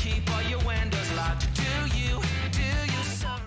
keep all your windows locked. Do you surrender?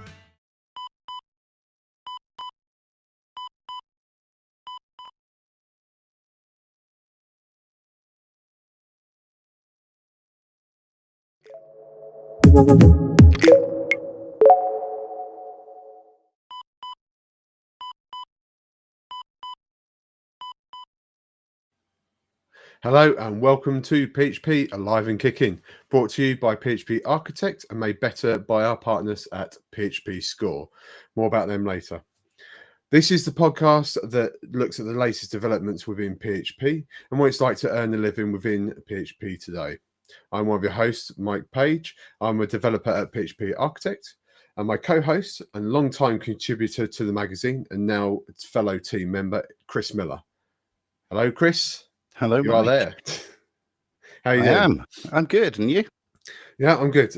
Hello and welcome to PHP Alive and Kicking, brought to you by PHP Architect and made better by our partners at PHPScore. More about them later. This is the podcast that looks at the latest developments within PHP and what it's like to earn a living within PHP today. I'm one of your hosts, Mike Page. I'm a developer at PHP Architect, and my co-host and long-time contributor to the magazine and now fellow team member, Chris Miller. Hello, Chris. Hello, You Mike. are there. How you doing? I'm good. And you? Yeah, I'm good.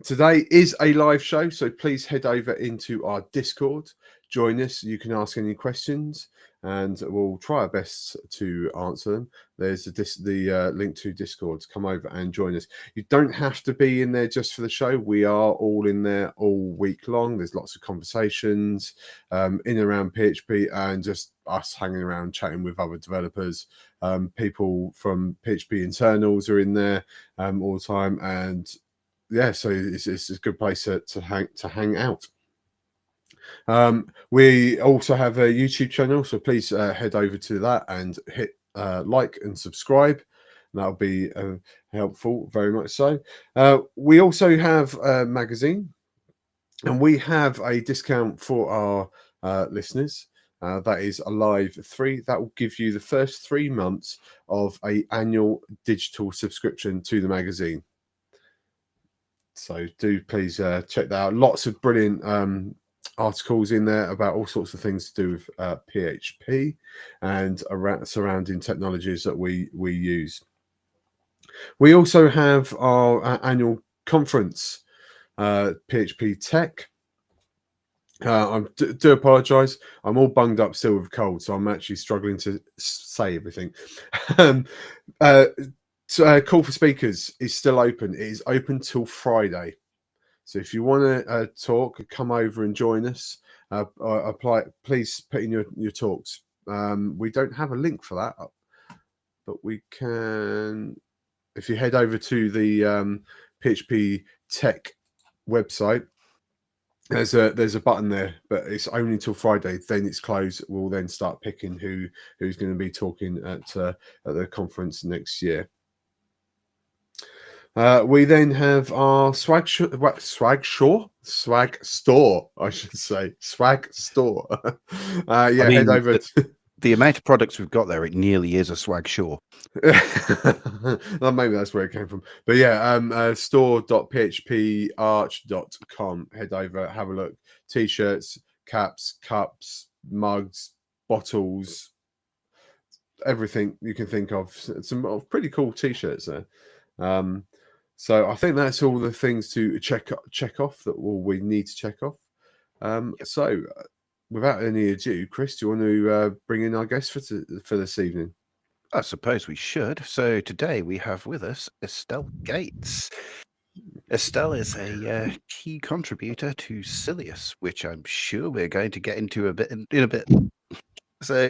Today is a live show, so please head over into our Discord. Join us. You can ask any questions, and we'll try our best to answer them. There's the link to Discord. Come over and join us. You don't have to be in there just for the show. We are all in there all week long. There's lots of conversations in and around PHP and just us hanging around chatting with other developers. People from PHP internals are in there all the time, and yeah, so it's a good place to hang out. We also have a YouTube channel, so please head over to that and hit like and subscribe. That'll be helpful, very much so. We also have a magazine, and we have a discount for our listeners. That is Alive 3. That will give you the first 3 months of an annual digital subscription to the magazine. So do please check that out. Lots of brilliant articles in there about all sorts of things to do with PHP and around surrounding technologies that we use. We also have our annual conference, PHP Tech. I do apologise. I'm all bunged up still with a cold, so I'm actually struggling to say everything. Call for speakers is still open. It is open till Friday. So if you want to talk, come over and join us. Please put in your talks. We don't have a link for that, but we can. If you head over to the PHP Tech website, there's a button there, but it's only until Friday. Then it's closed. We'll then start picking who's going to be talking at the conference next year. We then have our swag store, I should say, swag store. Head over. The amount of products we've got there, it nearly is a swag store. Well, maybe that's where it came from. But yeah, store.phparch.com. Head over, have a look. T-shirts, caps, cups, mugs, bottles, everything you can think of. Some pretty cool T-shirts there. So I think that's all the things to check off that we need to check off. So without any ado, Chris, do you want to bring in our guest for this evening? I suppose we should. So today we have with us Estelle Gaits. Estelle is a key contributor to Silius, which I'm sure we're going to get into in a bit. So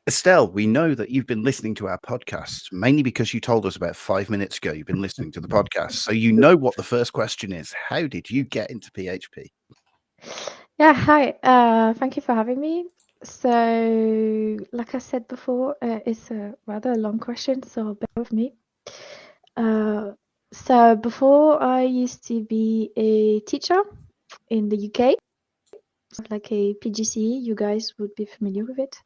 Estelle, we know that you've been listening to our podcast, mainly because you told us about 5 minutes ago you've been listening to the podcast. So you know what the first question is. How did you get into PHP? Yeah, hi. Thank you for having me. So, like I said before, it's a rather long question, so bear with me. So before I used to be a teacher in the UK, like a PGCE, you guys would be familiar with it.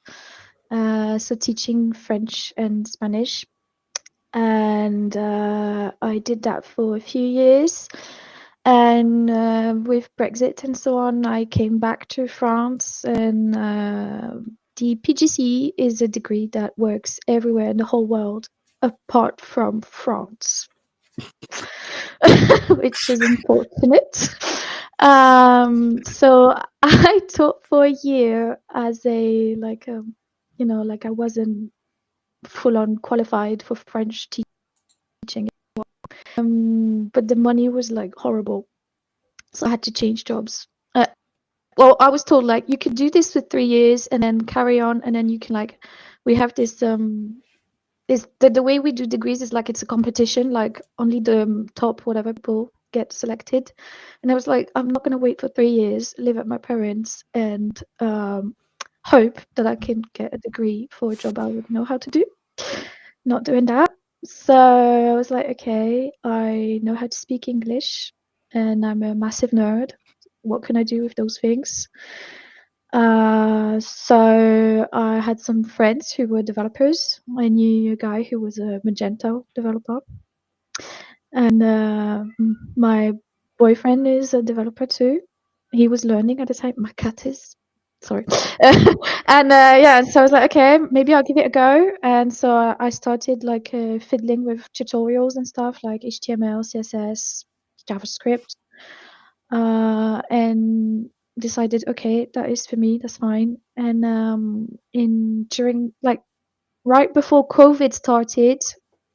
So teaching French and Spanish, and I did that for a few years. And with Brexit and so on, I came back to France, and the PGCE is a degree that works everywhere in the whole world apart from France, which is unfortunate. So I taught for a year as I wasn't full on qualified for French teaching. but the money was like horrible, so I had to change jobs. Well, I was told like you could do this for 3 years and then carry on, and then you can like we have this the way we do degrees is like it's a competition, like only the top whatever people get selected. And I was like, I'm not gonna wait for 3 years, live at my parents, and hope that I can get a degree for a job I would know how to do. Not doing that. So I was like, okay, I know how to speak English and I'm a massive nerd. What can I do with those things? So I had some friends who were developers. I knew a guy who was a Magento developer, and my boyfriend is a developer too. He was learning at the time. My cat is sorry, and yeah. So I was like, okay, maybe I'll give it a go. And so I started like fiddling with tutorials and stuff like HTML, CSS, JavaScript, and decided, okay, that is for me. That's fine. And during like right before COVID started,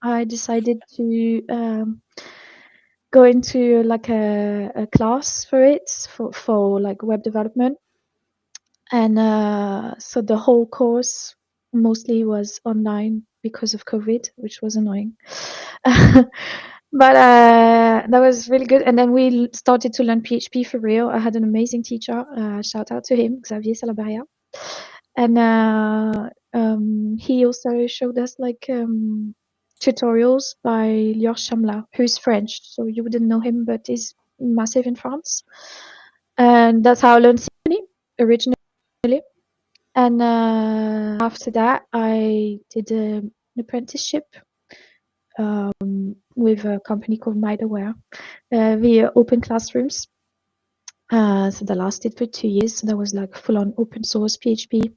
I decided to go into like a class for it for like web development. And so the whole course mostly was online because of COVID, which was annoying. But that was really good. And then we started to learn PHP for real. I had an amazing teacher. Shout out to him, Xavier Salabaria. And he also showed us like tutorials by Lior Chamla, who's French. So you wouldn't know him, but he's massive in France. And that's how I learned Symfony originally. And after that, I did an apprenticeship with a company called MindAware via Open Classrooms. So that lasted for 2 years. So that was like full-on open source PHP,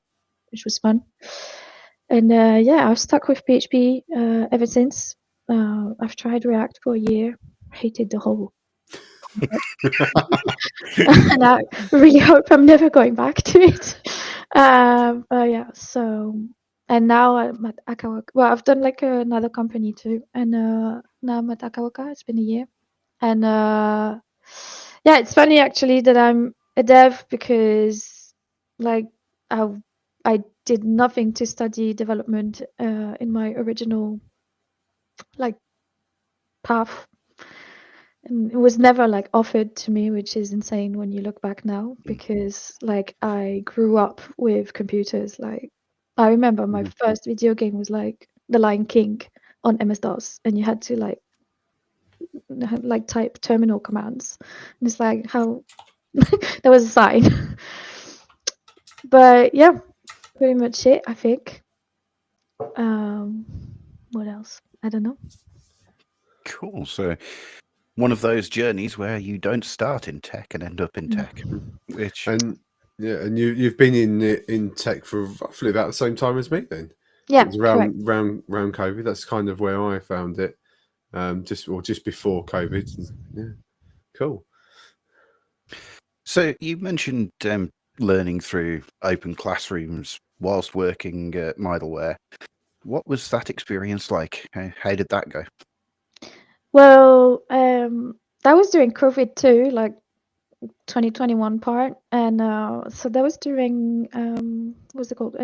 which was fun. And yeah, I've stuck with PHP ever since. I've tried React for a year, hated the whole and I really hope I'm never going back to it. But yeah, so and now I'm at Akawaka. Well, I've done like another company too, and now I'm at Akawaka. It's been a year, and yeah, it's funny actually that I'm a dev because like I did nothing to study development in my original like path. And it was never like offered to me, which is insane when you look back now, because like I grew up with computers. Like I remember my first video game was like The Lion King on MS-DOS, and you had to like type terminal commands, and it's like how there was a sign. But yeah, pretty much it, I think. What else? I don't know. Cool. So one of those journeys where you don't start in tech and end up in tech, which And yeah, and you've been in tech for roughly about the same time as me then. Yeah, It was correct. around COVID. That's kind of where I found it. Just before COVID. Yeah, cool. So you mentioned learning through open classrooms whilst working at MindAware. What was that experience like? How did that go? Well, that was during COVID too, like 2021 part, and so that was during what's it called?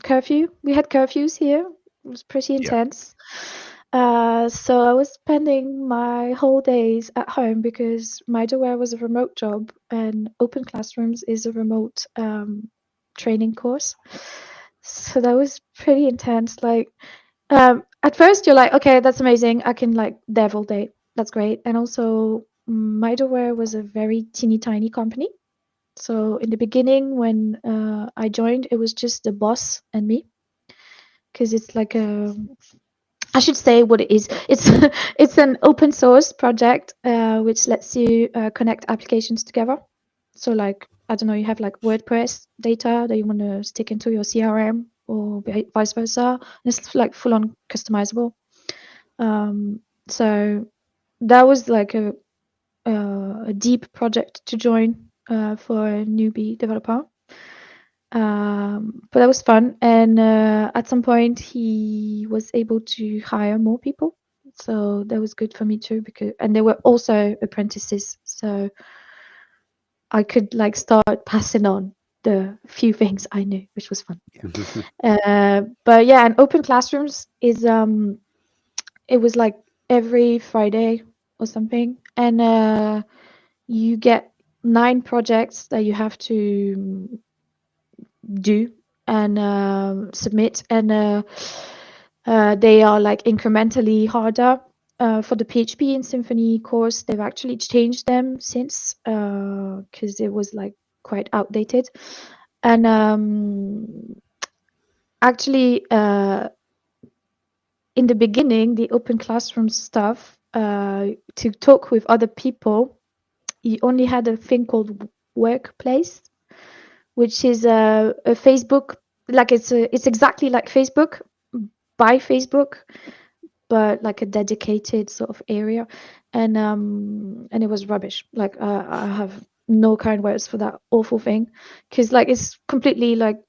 Curfew. We had curfews here. It was pretty intense. So I was spending my whole days at home because MindAware was a remote job and Open Classrooms is a remote training course. So that was pretty intense. Like at first you're like, okay, that's amazing. I can like dev all day. That's great. And also MindAware was a very teeny tiny company. So in the beginning when I joined, it was just the boss and me. Because it's like I should say what it is. It's an open source project which lets you connect applications together. So like, I don't know, you have like WordPress data that you want to stick into your CRM or vice versa. And it's like full on customizable. So that was like a deep project to join for a newbie developer. But that was fun. And at some point he was able to hire more people. So that was good for me too, and they were also apprentices, so I could like start passing on the few things I knew, which was fun. But yeah, and open classrooms is it was like every Friday or something, and you get 9 projects that you have to do and submit, and they are like incrementally harder. For the PHP and Symfony course, they've actually changed them since, because it was like quite outdated. And actually, in the beginning, the open classroom stuff, to talk with other people, you only had a thing called Workplace, which is a Facebook, like it's exactly like Facebook by Facebook, but like a dedicated sort of area, and it was rubbish. Like I have no kind words for that awful thing, because like it's completely like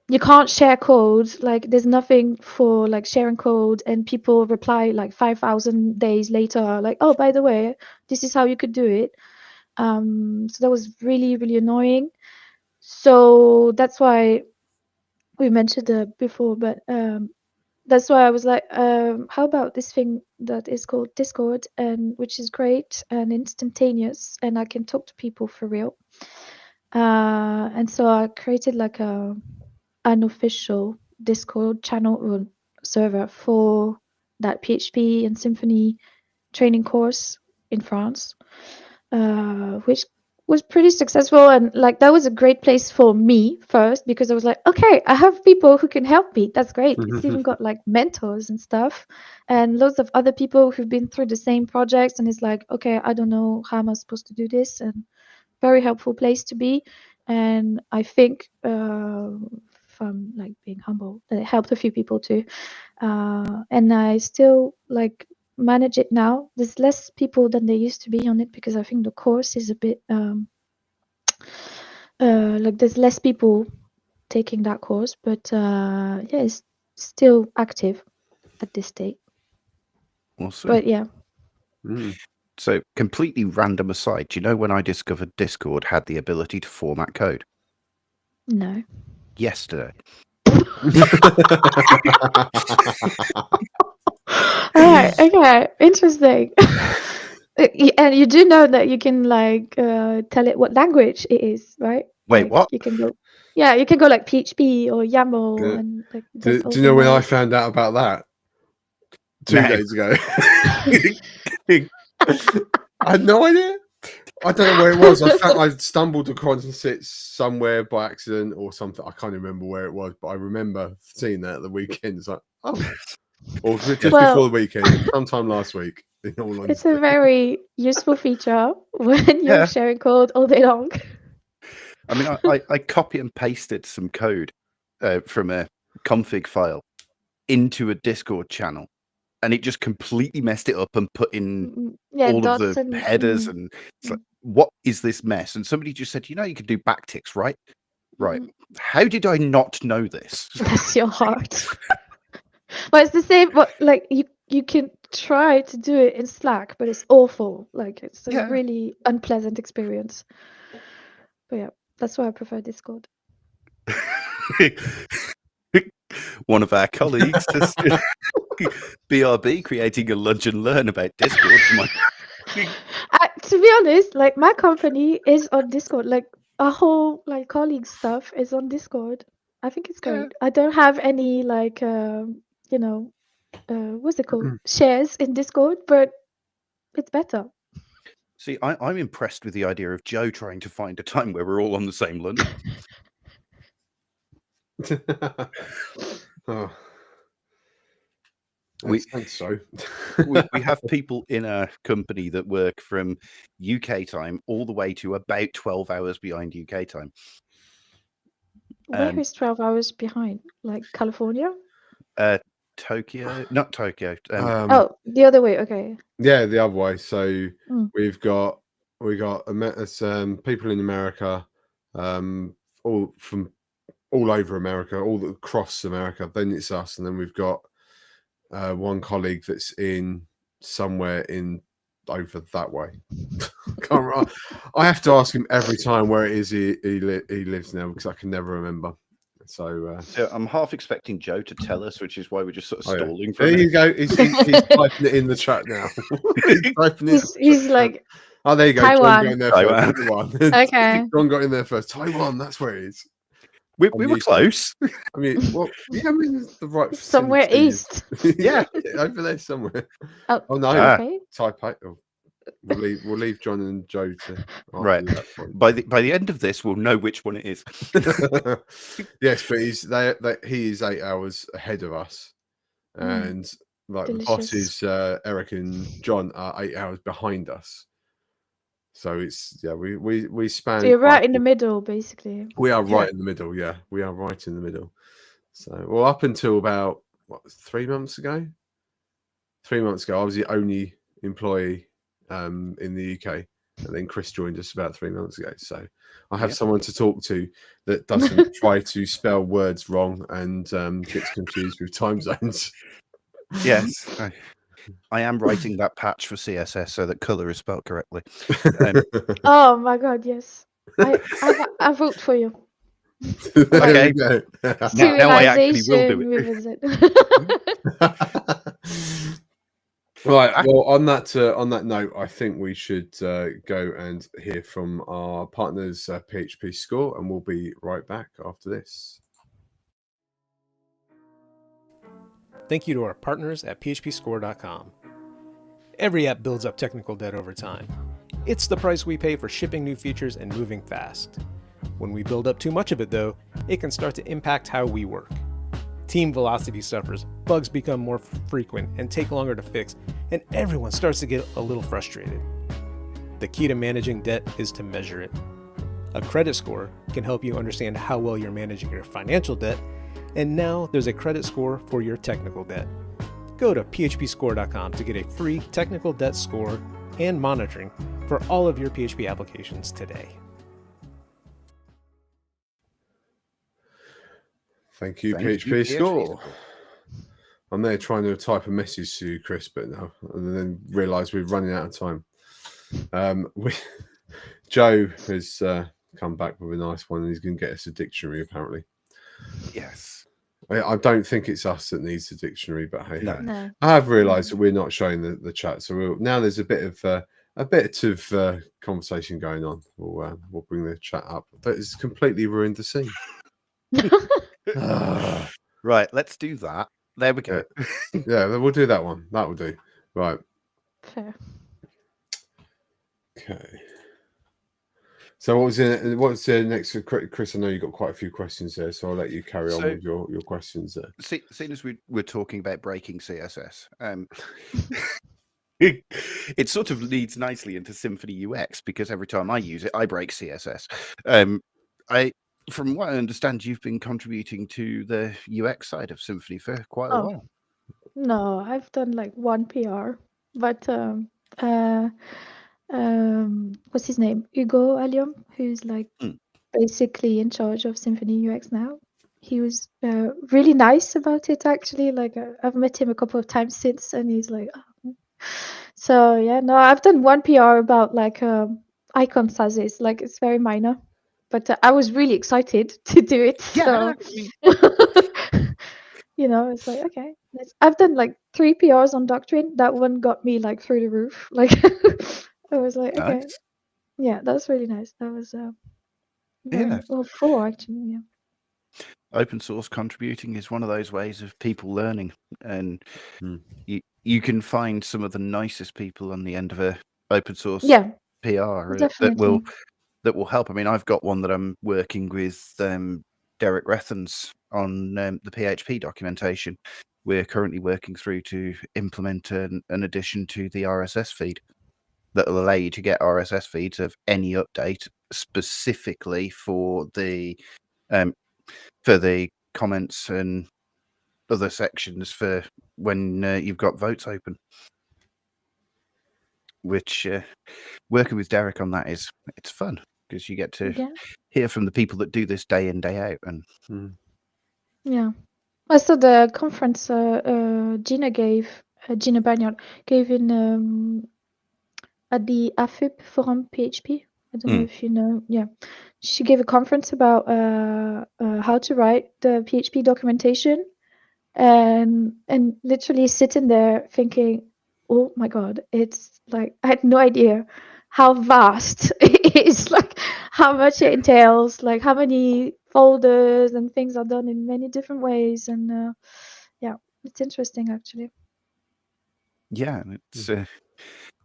you can't share code. Like there's nothing for like sharing code, and people reply like 5,000 days later, like, oh, by the way, this is how you could do it. So that was really, really annoying. So that's why we mentioned it before, but that's why I was like, how about this thing that is called Discord, and which is great and instantaneous, and I can talk to people for real. And so I created like an unofficial Discord channel or server for that PHP and Symfony training course in France, which was pretty successful, and like that was a great place for me first, because I was like, okay, I have people who can help me. That's great. It's even got like mentors and stuff, and lots of other people who've been through the same projects, and it's like, okay, I don't know how am I supposed to do this, and very helpful place to be. And I think, from like being humble, that it helped a few people too, and I still like manage it now. There's less people than there used to be on it, because I think the course is a bit like there's less people taking that course, but yeah, it's still active at this date. Awesome. But yeah, So, completely random aside, do you know when I discovered Discord had the ability to format code? no. Yesterday. All right, okay, interesting. And you do know that you can like tell it what language it is, right? Wait, Like, what? you can go, yeah, you can go like PHP or YAML, Yeah. and like Do there's you know when I overrides. found out about that? 2 No. days ago. I had no idea. I don't know where it was. I stumbled across it somewhere by accident or something. I can't remember where it was, but I remember seeing that at the weekend. It's like, oh, or just Well, before the weekend, sometime last week. In all it's honesty. a very useful feature when you're Yeah. sharing code all day long. I mean, I copy and pasted some code from a config file into a Discord channel, and it just completely messed it up and put in Yeah, all of dots the and headers, and it's like, what is this mess? And somebody just said, you know, you can do backticks, right? Right. How did I not know this? bless your heart. Well, it's the same. But like you can try to do it in Slack, but it's awful. Like it's a Yeah. really unpleasant experience. But yeah, that's why I prefer Discord. One of our colleagues just BRB creating a lunch and learn about Discord. To be honest, like my company is on Discord. Like our whole like colleague stuff is on Discord. I think it's great. I don't have any like you know what's it called, shares in Discord, but it's better. See, I'm impressed with the idea of Joe trying to find a time where we're all on the same lunch. Oh. We- Thanks, so. we have people in our company that work from UK time all the way to about 12 hours behind UK time. Where is 12 hours behind? Like California? Tokyo, not Tokyo. Oh, the other way. Okay. Yeah, the other way. So we got people in America, all from all over America, all across America. Then it's us, and then we've got one colleague that's in somewhere in over that way. Can't remember. I have to ask him every time where it is he lives now because I can never remember. So I'm half expecting Joe to tell us, which is why we're just sort of oh, yeah. stalling for a There minute. you go. He's typing it in the chat now. He's typing it. He's like, Oh, there you go. Taiwan. John got in there Taiwan. first. Taiwan. Okay. John got in there first. Taiwan. That's where it is. We were close. I mean, well, yeah, I mean, it's the right. It's somewhere vicinity. east. Yeah, over there somewhere. Oh, no, okay. Taipei. Oh, we'll leave John and Joe to Right. that point. By the end of this, we'll know which one it is. Yes, but he is 8 hours ahead of us, and like the bosses, Eric and John are 8 hours behind us. So it's we span. So you're right in the middle, basically. We are right in the middle. Yeah, we are right in the middle. So well, up until about 3 months ago. 3 months ago, I was the only employee in the UK, and then Chris joined us about 3 months ago. So I have someone to talk to that doesn't try to spell words wrong and gets confused with time zones. Yes, I am writing that patch for CSS so that color is spelled correctly. Oh my God, yes. I vote for you. Okay. Go. Now I actually will do Civilization it. Right. Well, on that note, I think we should go and hear from our partners, PHPScore, and we'll be right back after this. Thank you to our partners at PHPScore.com. Every app builds up technical debt over time. It's the price we pay for shipping new features and moving fast. When we build up too much of it, though, it can start to impact how we work. Team velocity suffers, bugs become more frequent and take longer to fix, and everyone starts to get a little frustrated. The key to managing debt is to measure it. A credit score can help you understand how well you're managing your financial debt, and now there's a credit score for your technical debt. Go to phpscore.com to get a free technical debt score and monitoring for all of your PHP applications today. Thank you, PHPScore. I'm there trying to type a message to you, Chris, but no, and then realise we're running out of time. Joe has come back with a nice one, and he's going to get us a dictionary, apparently. Yes. I don't think it's us that needs the dictionary, but hey, No. I have realised that we're not showing the chat, so now there's a bit of conversation going on. We'll bring the chat up, but it's completely ruined the scene. Right, let's do that. There we go. Yeah, we'll do that one. That will do. Right. Fair. Okay. So what's the next? Chris, I know you've got quite a few questions there, so I'll let you carry on with your questions there. Seeing as we're talking about breaking CSS, it sort of leads nicely into Symfony UX because every time I use it, I break CSS. From what I understand, you've been contributing to the UX side of Symfony for quite a while. No, I've done like one PR, but what's his name? Hugo Allium, who's like basically in charge of Symfony UX now. He was really nice about it, actually. Like I've met him a couple of times since, and he's like, oh. So yeah, no, I've done one PR about like icon sizes. Like it's very minor, but I was really excited to do it. Yeah, So you know, it's like okay. I've done like 3 PRs on Doctrine. That one got me like through the roof. Like I was like, okay, nice. yeah, that's really nice. That was Yeah. well, 4 actually. Yeah. Open source contributing is one of those ways of people learning, and you can find some of the nicest people on the end of a open source PR Definitely. that will help. I mean, I've got one that I'm working with Derek Rethens on the PHP documentation. We're currently working through to implement an addition to the RSS feed that will allow you to get RSS feeds of any update specifically for the comments and other sections for when you've got votes open. Which working with Derek on that it's fun because you get to hear from the people that do this day in, day out. And yeah, I saw the conference Gina gave Gina Barnard, gave in at the AFIP Forum PHP. I don't know if you know. Yeah, she gave a conference about how to write the PHP documentation, and literally sitting there thinking, oh my god, it's like I had no idea how vast it is, like how much it entails, like how many folders and things are done in many different ways, and yeah, it's interesting actually. Yeah, and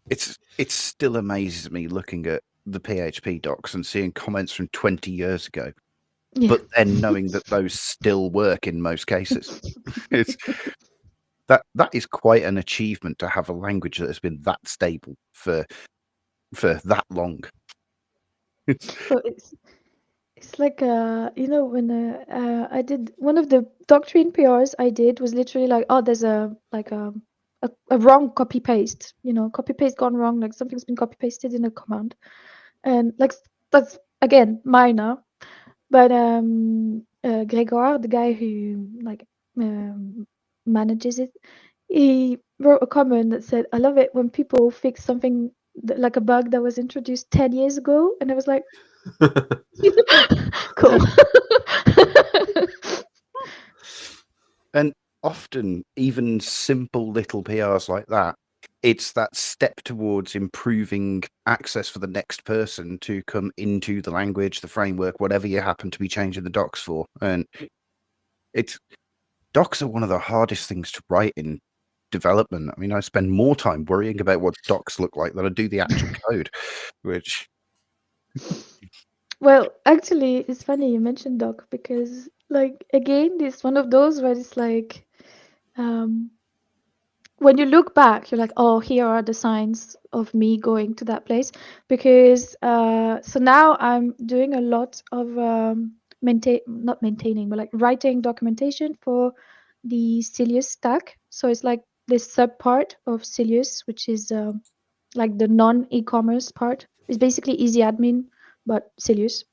it still amazes me looking at the PHP docs and seeing comments from 20 years ago, Yeah. but then knowing that those still work in most cases. It's that is quite an achievement to have a language that has been that stable for that long. Well, it's like you know, when I did one of the doctrine PRs I did was literally like, oh, there's a wrong copy paste, you know, copy paste gone wrong, like something's been copy pasted in a command, and like that's again minor, but Grégoire, the guy who like manages it, he wrote a comment that said, I love it when people fix something like a bug that was introduced 10 years ago, and I was like, cool. And often, even simple little PRs like that, it's that step towards improving access for the next person to come into the language, the framework, whatever you happen to be changing the docs for. And docs are one of the hardest things to write in development. I mean, I spend more time worrying about what docs look like than I do the actual code, which... Well, actually, it's funny you mentioned doc because, like, again, it's one of those where it's like, when you look back, you're like, oh, here are the signs of me going to that place. Because so now I'm doing a lot of not maintaining, but like writing documentation for the Cilius stack. So it's like this sub part of Cilius, which is like the non-e-commerce part. It's basically easy admin, but Cilius.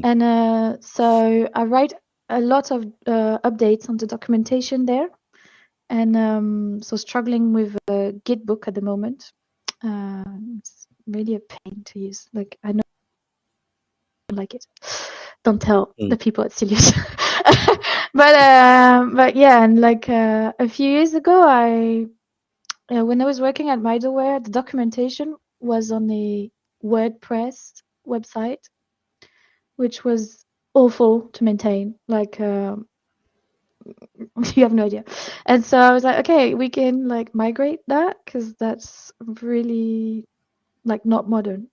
And so I write a lot of updates on the documentation there. And so struggling with a Git book at the moment. It's really a pain to use. Like, I know I don't like it. Don't tell the people at Cilius. But yeah, and like a few years ago, when I was working at Middleware, the documentation was on a WordPress website, which was awful to maintain. Like, you have no idea. And so I was like, okay, we can like migrate that because that's really like not modern.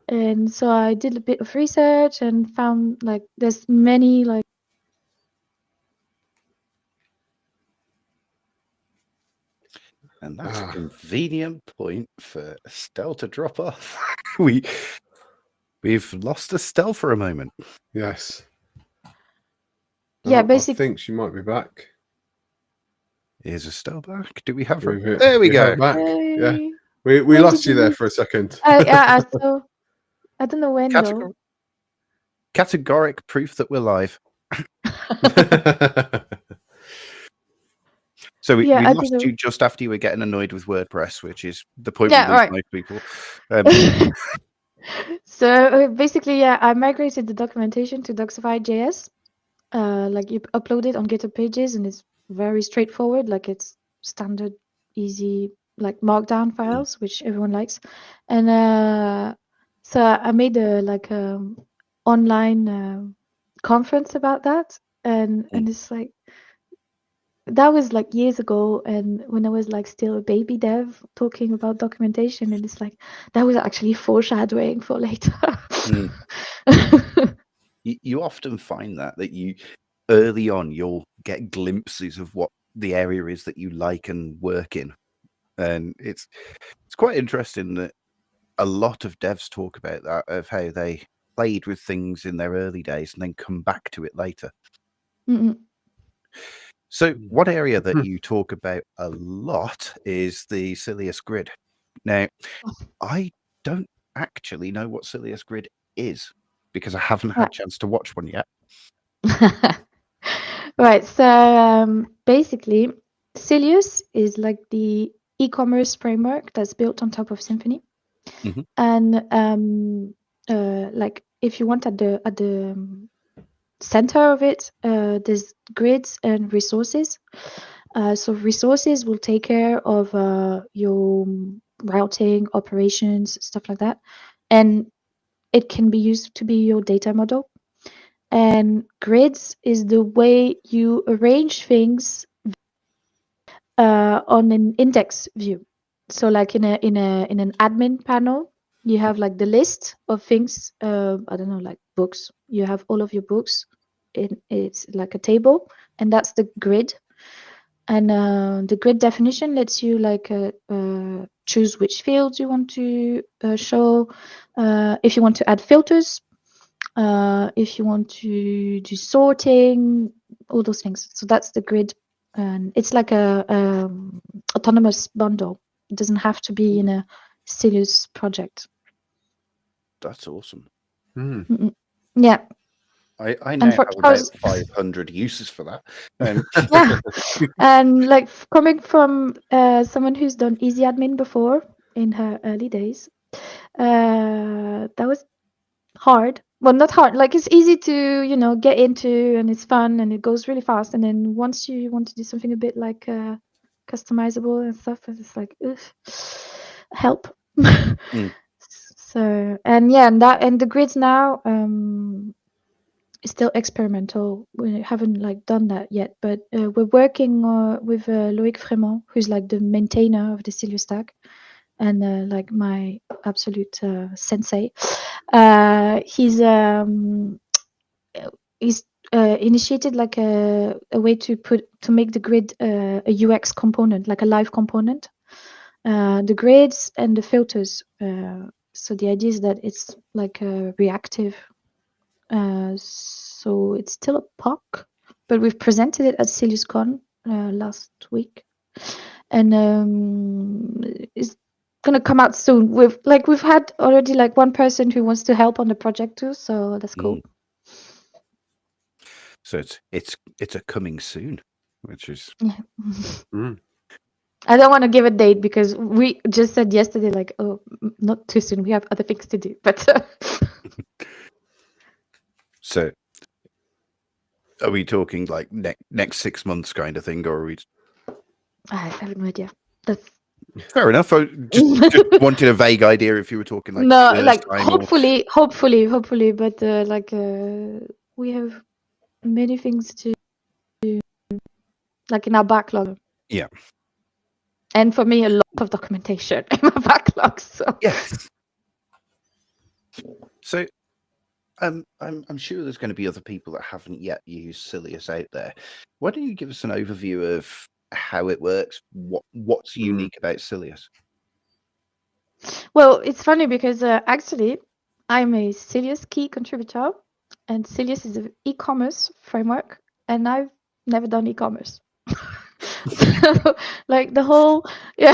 And so I did a bit of research and found like there's many like And that's a convenient point for Estelle to drop off. We've lost Estelle for a moment. Yes. yeah, I basically think she might be back. Is Estelle back? Do we have her? We- There we we go. have back. Yeah. Hey, We when lost did you you there leave? for a second. Yeah, so I don't know when though. Categoric proof that we're live. So we Yeah, I lost don't know. you just after you were getting annoyed with WordPress, which is the point Yeah, we lose right. most people. So basically, yeah, I migrated the documentation to Doxified.js. Like you upload it on GitHub Pages, and it's very straightforward. Like it's standard, easy, like Markdown files, which everyone likes. And so I made a like online conference about that, and it's like that was like years ago, and when I was like still a baby dev talking about documentation, and it's like that was actually foreshadowing for later. You often find that you early on you'll get glimpses of what the area is that you like and work in, and it's quite interesting that a lot of devs talk about that, of how they played with things in their early days and then come back to it later. Mm-mm. So one area that you talk about a lot is the Cilius grid. Now, I don't actually know what Cilius grid is because I haven't had a chance to watch one yet. Right. So basically, Cilius is like the e-commerce framework that's built on top of Symfony. Mhm. And like if you want at the center of it, there's grids and resources. So resources will take care of your routing, operations, stuff like that, and it can be used to be your data model. And grids is the way you arrange things on an index view. So like in an admin panel, you have like the list of things. I don't know, like books. You have all of your books. It's like a table, and that's the grid. And the grid definition lets you like choose which fields you want to show. If you want to add filters, if you want to do sorting, all those things. So that's the grid, and it's like a autonomous bundle. It doesn't have to be in a Cilius project. That's awesome. Mm. Yeah. I now for have about hours- 500 uses for that. Yeah. And like coming from someone who's done easy admin before in her early days, that was hard. Well, not hard. Like it's easy to get into, and it's fun, and it goes really fast. And then once you want to do something a bit like customizable and stuff, it's like, ugh, help. So and the grids now is still experimental. We haven't like done that yet, but we're working with Loïc Frémont, who's like the maintainer of the Cilius stack, and like my absolute sensei. He's initiated like a way to make the grid a UX component, like a live component. The grids and the filters. So the idea is that it's like reactive. So it's still a POC, but we've presented it at CiliusCon last week, and it's gonna come out soon. We've had already like one person who wants to help on the project too, so that's cool. So it's a coming soon, which is Yeah. I don't want to give a date because we just said yesterday, like, oh, not too soon. We have other things to do. But so. Are we talking like next 6 months kind of thing, or are we? I have no idea. That's Fair enough. I just wanted a vague idea if you were talking like no, years like time or... hopefully, but we have many things to do, like in our backlog. Yeah. And for me, a lot of documentation in my backlog. So Yes. So, I'm sure there's going to be other people that haven't yet used Cilius out there. Why don't you give us an overview of how it works? What's unique about Cilius? Well, it's funny because actually, I'm a Cilius key contributor, and Cilius is an e-commerce framework, and I've never done e-commerce. So, like the whole, yeah.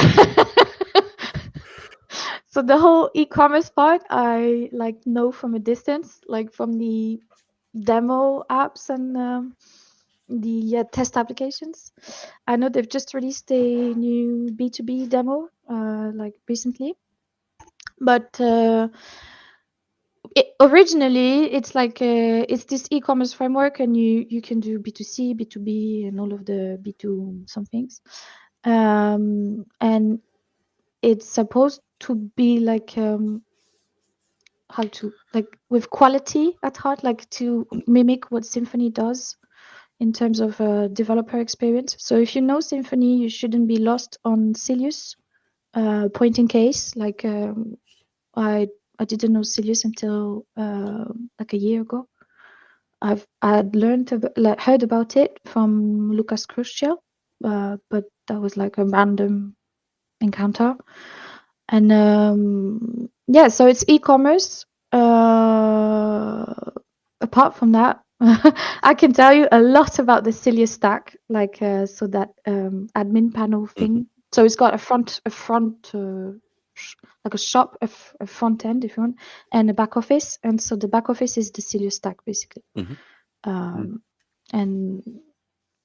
So the whole e-commerce part, I like know from a distance, like from the demo apps and the test applications. I know they've just released a new B2B demo, like recently. But originally, it's like it's this e-commerce framework, and you can do B2C, B2B, and all of the B2 some things. And it's supposed to be like how to like with quality at heart, like to mimic what Symfony does in terms of developer experience. So if you know Symfony, you shouldn't be lost on Cilius. Point in case, like I didn't know Cilius until like a year ago. I'd heard about it from Lucas Crucial, but that was like a random encounter. And yeah, so it's e-commerce. Apart from that, I can tell you a lot about the Cilius stack, like so that admin panel thing. So it's got a front like a shop, a front end if you want, and a back office. And so the back office is the Cilius stack basically. And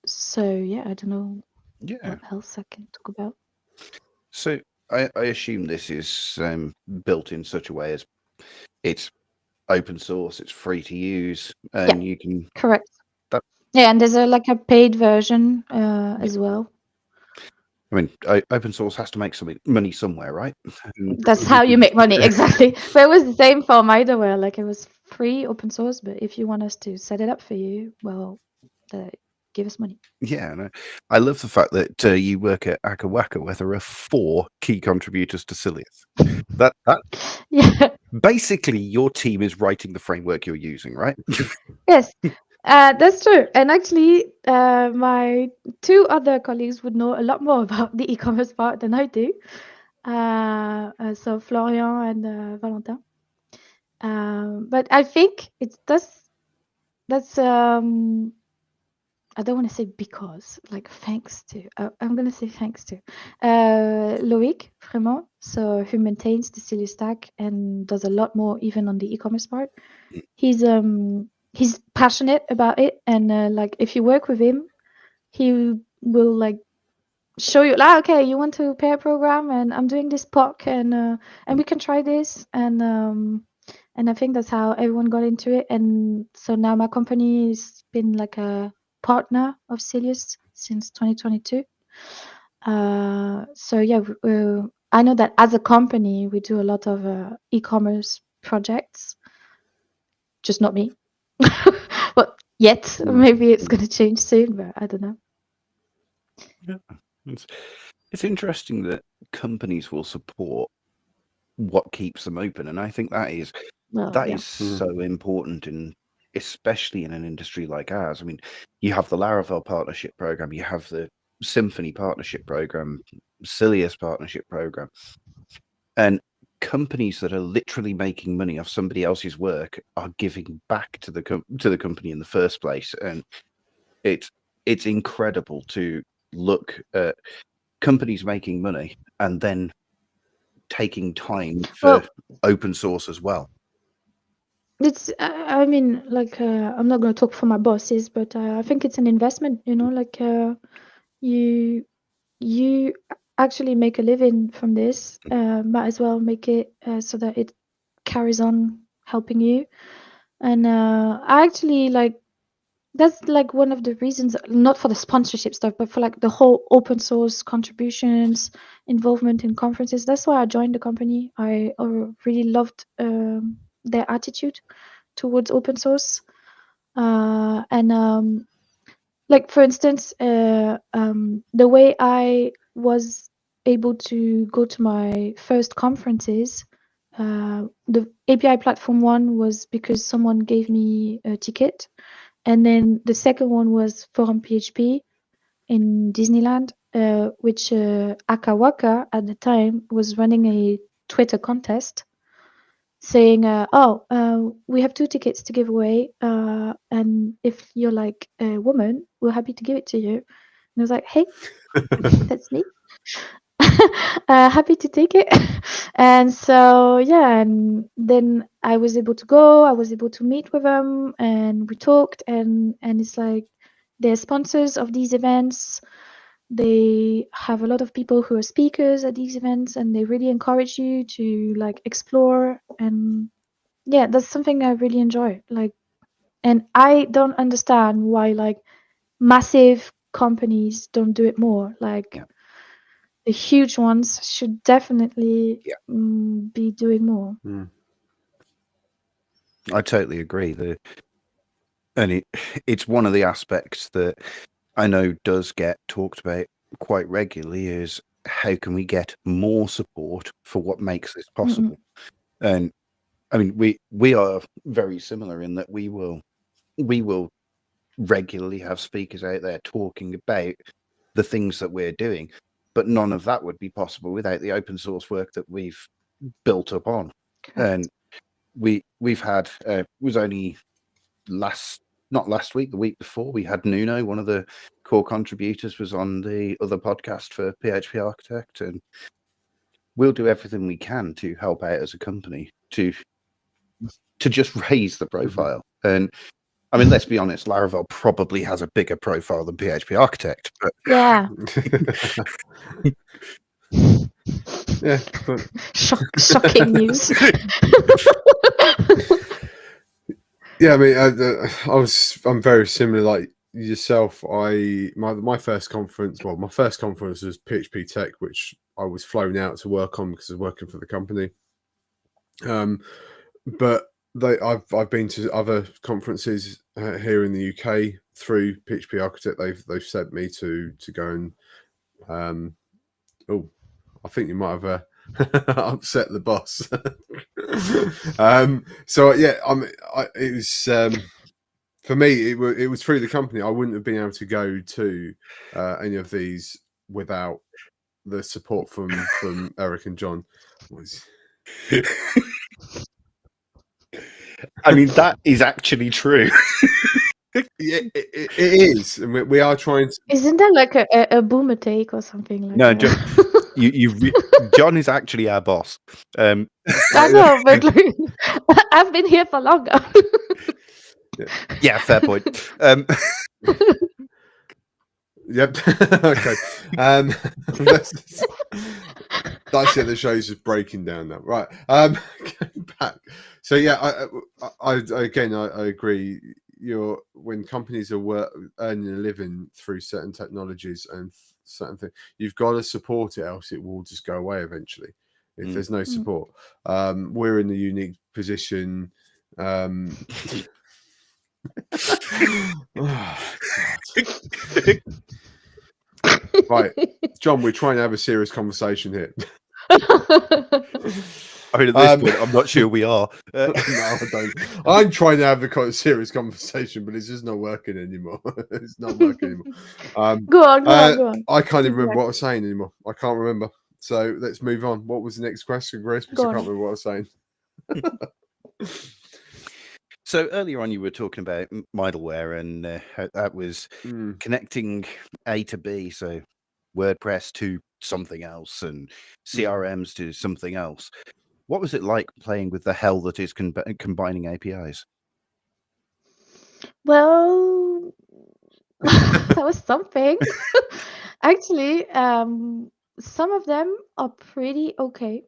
so yeah, I don't know. Yeah. What else I can talk about? So I assume this is built in such a way as it's open source, it's free to use, and you can. Correct. That- Yeah, and there's a paid version as well. I mean, open source has to make some money somewhere, right? That's how you make money, exactly. But it was the same for Middleware. Like, it was free open source, but if you want us to set it up for you, well, give us money. Yeah, no. I love the fact that you work at Akawaka, where there are 4 key contributors to Silius. That Yeah. basically your team is writing the framework you're using, right? Yes, that's true. And actually, my 2 other colleagues would know a lot more about the e-commerce part than I do. So Florian and Valentin. But I think that's I don't want to say because, like, thanks to. I'm gonna say thanks to Loic, vraiment. So who maintains the Silly Stack and does a lot more even on the e-commerce part. He's passionate about it, and like, if you work with him, he will like show you, like, okay, you want to pair program, and I'm doing this POC, and we can try this, and I think that's how everyone got into it. And so now my company has been like a partner of Cilius since 2022. So yeah, I know that as a company we do a lot of e-commerce projects, just not me. Well, yet maybe it's going to change soon, but I don't know. Yeah. It's interesting that companies will support what keeps them open, and I think that is so important, especially in an industry like ours. I mean, you have the Laravel partnership program, you have the Symphony partnership program, Silius partnership program, and companies that are literally making money off somebody else's work are giving back to the company in the first place, and it's incredible to look at companies making money and then taking time for open source as well. It's I mean, like, I'm not going to talk for my bosses, but I think it's an investment, like, you actually make a living from this, might as well make it so that it carries on helping you. And I actually, like, that's like one of the reasons, not for the sponsorship stuff, but for like the whole open source contributions, involvement in conferences. That's why I joined the company. I really loved their attitude towards open source. And like, for instance, the way I was able to go to my first conferences, the API platform one was because someone gave me a ticket. And then the second one was Forum PHP in Disneyland, which Akawaka at the time was running a Twitter contest saying, we have 2 tickets to give away, and if you're like a woman, we're happy to give it to you. And I was like, hey, that's me. Happy to take it. And so, yeah, and then I was able to go, I was able to meet with them, and we talked, and it's like, they're sponsors of these events. They have a lot of people who are speakers at these events, and they really encourage you to like explore. And yeah, that's something I really enjoy. Like, and I don't understand why like massive companies don't do it more. Like, the huge ones should definitely be doing more. I totally agree. And it's one of the aspects that I know does get talked about quite regularly is how can we get more support for what makes this possible? And I mean, we are very similar in that we will regularly have speakers out there talking about the things that we're doing, but none of that would be possible without the open source work that we've built up on. And we've had it was only not last week, the week before, we had Nuno, one of the core contributors, was on the other podcast for PHP Architect, and we'll do everything we can to help out as a company to just raise the profile. And I mean, let's be honest, Laravel probably has a bigger profile than PHP Architect, but Yeah. Yeah, but Shocking news. yeah, I mean, I'm very similar like yourself. My first conference, well, my first conference was PHP Tech, which I was flown out to work on because I was working for the company. But I've been to other conferences here in the UK through PHP Architect. They've sent me to go and I think you might have upset the boss. So yeah, it was for me. It was through the company. I wouldn't have been able to go to any of these without the support from Eric and John. I mean, that is actually true. Yeah, it is, and we are trying to. Isn't that like a boomer take or something like No, that? John is actually our boss. I know, but like, I've been here for longer. Yeah, fair point. Yep. Okay. That's it. The show's just breaking down now. Right. Going back. So yeah, I agree. When companies are earning a living through certain technologies and certain things, you've got to support it, else it will just go away eventually. If there's no support, we're in the unique position. Right, John, we're trying to have a serious conversation here. I mean, at this point, I'm not sure we are. No, I don't. I'm trying to have a serious conversation, but it's just not working anymore. It's not working anymore. Go on. I can't even remember what I was saying anymore. I can't remember. So let's move on. What was the next question, Grace? Because I can't remember what I was saying. So earlier on, you were talking about middleware and how that was connecting A to B, so WordPress to something else and CRMs to something else. What was it like playing with the hell that is combining APIs? Well, that was something. Actually, some of them are pretty okay.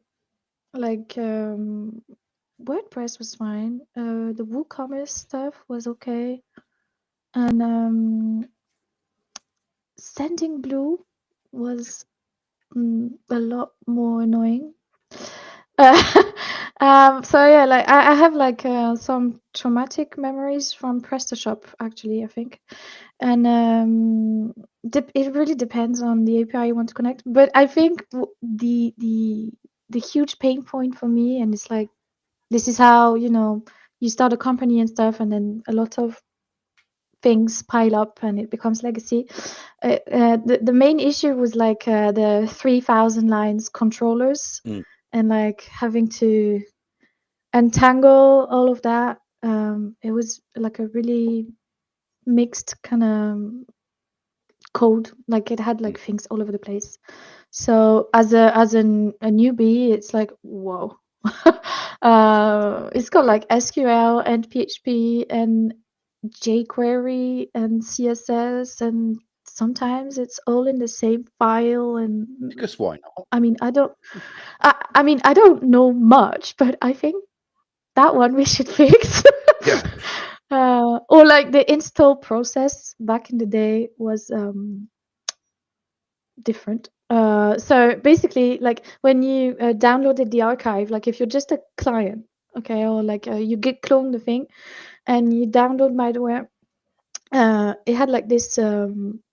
Like WordPress was fine. The WooCommerce stuff was okay, and Sending Blue was a lot more annoying. So yeah, like I have like some traumatic memories from PrestaShop actually, I think, and it really depends on the API you want to connect. But I think the huge pain point for me, and it's like this is how you start a company and stuff, and then a lot of things pile up and it becomes legacy. The main issue was like the 3,000 lines controllers and like having to untangle all of that. It was like a really mixed kind of code. Like it had like things all over the place. So as a newbie, it's like whoa. It's got like SQL and PHP and jQuery and CSS, and sometimes it's all in the same file. And Because why not? I mean, I don't know much, but I think that one we should fix. Yeah. Or like the install process back in the day was different. So basically, like when you downloaded the archive, like if you're just a client, okay, or like you git clone the thing and you download middleware, it had like this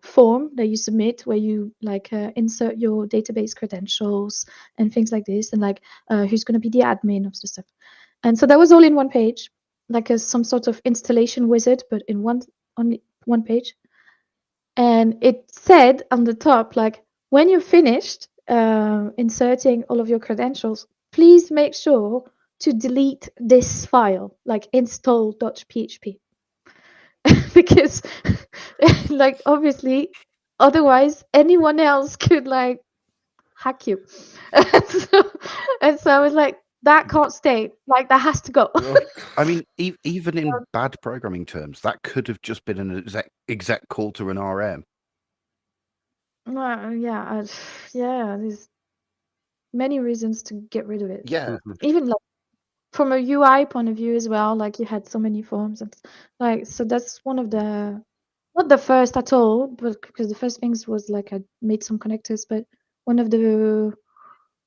form that you submit where you like insert your database credentials and things like this, and like who's going to be the admin of the stuff. And so that was all in one page, like some sort of installation wizard, but in only one page. And it said on the top, like, when you're finished inserting all of your credentials, please make sure to delete this file, like install.php. Because, like, obviously, otherwise anyone else could, like, hack you. And so I was like, That can't stay. Like that has to go. Oh, I mean, even in bad programming terms, that could have just been an exec call to an RM. Yeah, yeah. There's many reasons to get rid of it. Yeah. Even like from a UI point of view as well. Like you had so many forms and like so that's one of the not the first at all, but because the first things was like I made some connectors, but one of the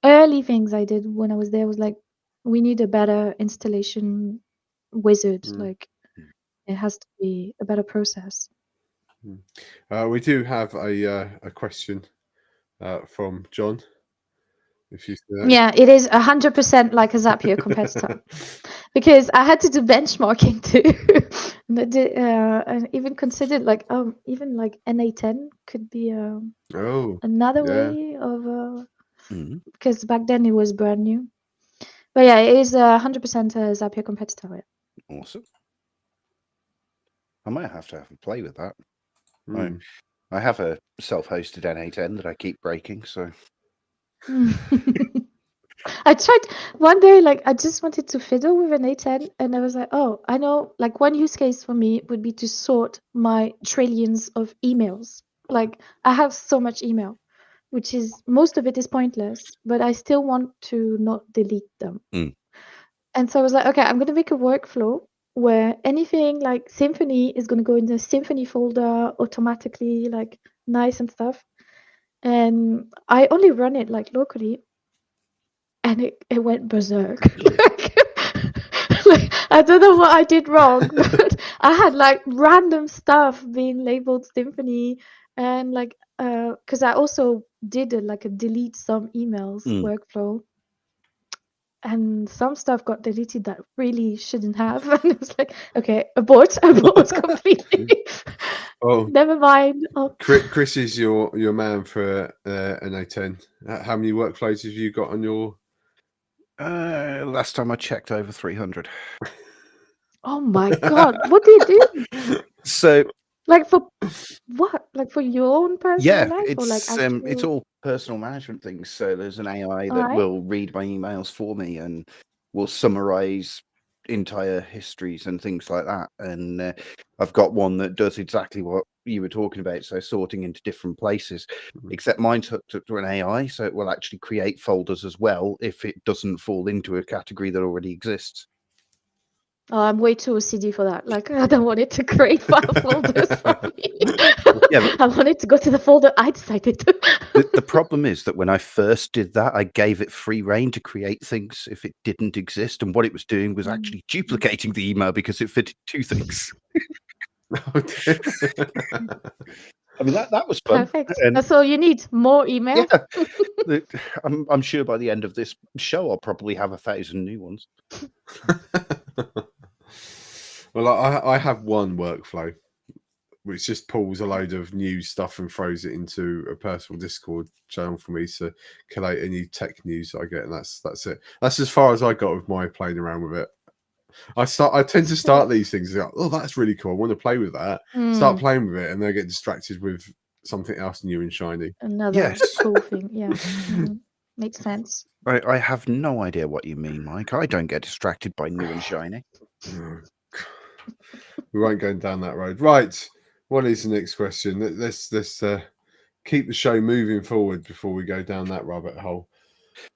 early things I did when I was there was like we need a better installation wizard. Like it has to be a better process. we do have a question from John. If you Yeah, it is 100% like a Zapier competitor because I had to do benchmarking too, and even considered like even like NA10 could be another way of because back then it was brand new. But yeah, it is 100% a Zapier competitor. Yeah. Awesome. I might have to have a play with that. I have a self-hosted NA10 that I keep breaking, so. I tried one day, like I just wanted to fiddle with an A10, and I was like, oh, I know, like one use case for me would be to sort my trillions of emails. Like I have so much email, which is most of it is pointless, but I still want to not delete them. And so I was like, okay, I'm gonna make a workflow where anything like Symfony is gonna go in the Symfony folder automatically, like nice and stuff. And I only run it like locally. And it went berserk. Like, I don't know what I did wrong, but I had like random stuff being labeled Symfony, and like because I also did like a delete some emails workflow, and some stuff got deleted that really shouldn't have, and it was like, okay, abort completely. Oh, never mind. Oh. Chris is your man for an A10. How many workflows have you got on your? Last time I checked, over 300. Oh my god! What do you do? So, like for what? Like for your own personal life, it's or like actual... it's all personal management things. So there's an AI that will read my emails for me and will summarize entire histories and things like that. And I've got one that does exactly what you were talking about, so sorting into different places, except mine's hooked up to an AI, so it will actually create folders as well if it doesn't fall into a category that already exists. Oh, I'm way too OCD for that. Like, I don't want it to create file folders for me. Yeah, I want it to go to the folder I decided to. The problem is that when I first did that, I gave it free rein to create things if it didn't exist, and what it was doing was actually duplicating the email because it fitted two things. I mean, that was fun. Perfect. That's all you need. More email. Yeah. I'm sure by the end of this show, I'll probably have 1,000 new ones. Well, I have one workflow which just pulls a load of new stuff and throws it into a personal Discord channel for me to collate any tech news I get, and that's it. That's as far as I got with my playing around with it. I tend to start these things like, oh, that's really cool, I want to play with that. Start playing with it, and then I get distracted with something else new and shiny. Another cool thing. Yeah. Makes sense. I have no idea what you mean, Mike. I don't get distracted by new and shiny. We won't go down that road. Right. What is the next question? Let's keep the show moving forward before we go down that rabbit hole.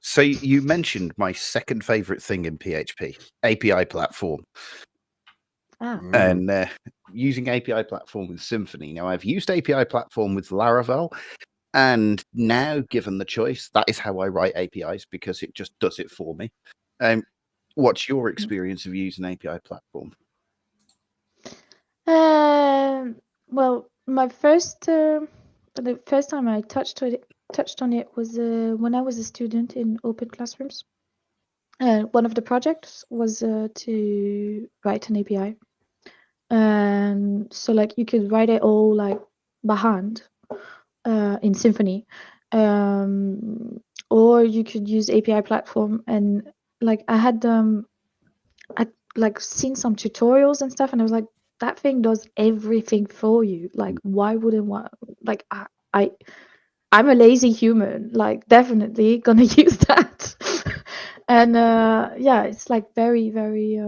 So you mentioned my second favorite thing in PHP, API platform. And using API platform with Symfony. Now, I've used API platform with Laravel, and now, given the choice, that is how I write APIs because it just does it for me. What's your experience of using API platform? Well, my the first time I touched on it was when I was a student in open classrooms. One of the projects was to write an API, and so like you could write it all like by hand in Symfony, or you could use API platform. And like I had I like seen some tutorials and stuff, and I was like, that thing does everything for you. Like, why wouldn't one? Like, I'm a lazy human. Like, definitely gonna use that. And yeah, it's like very, very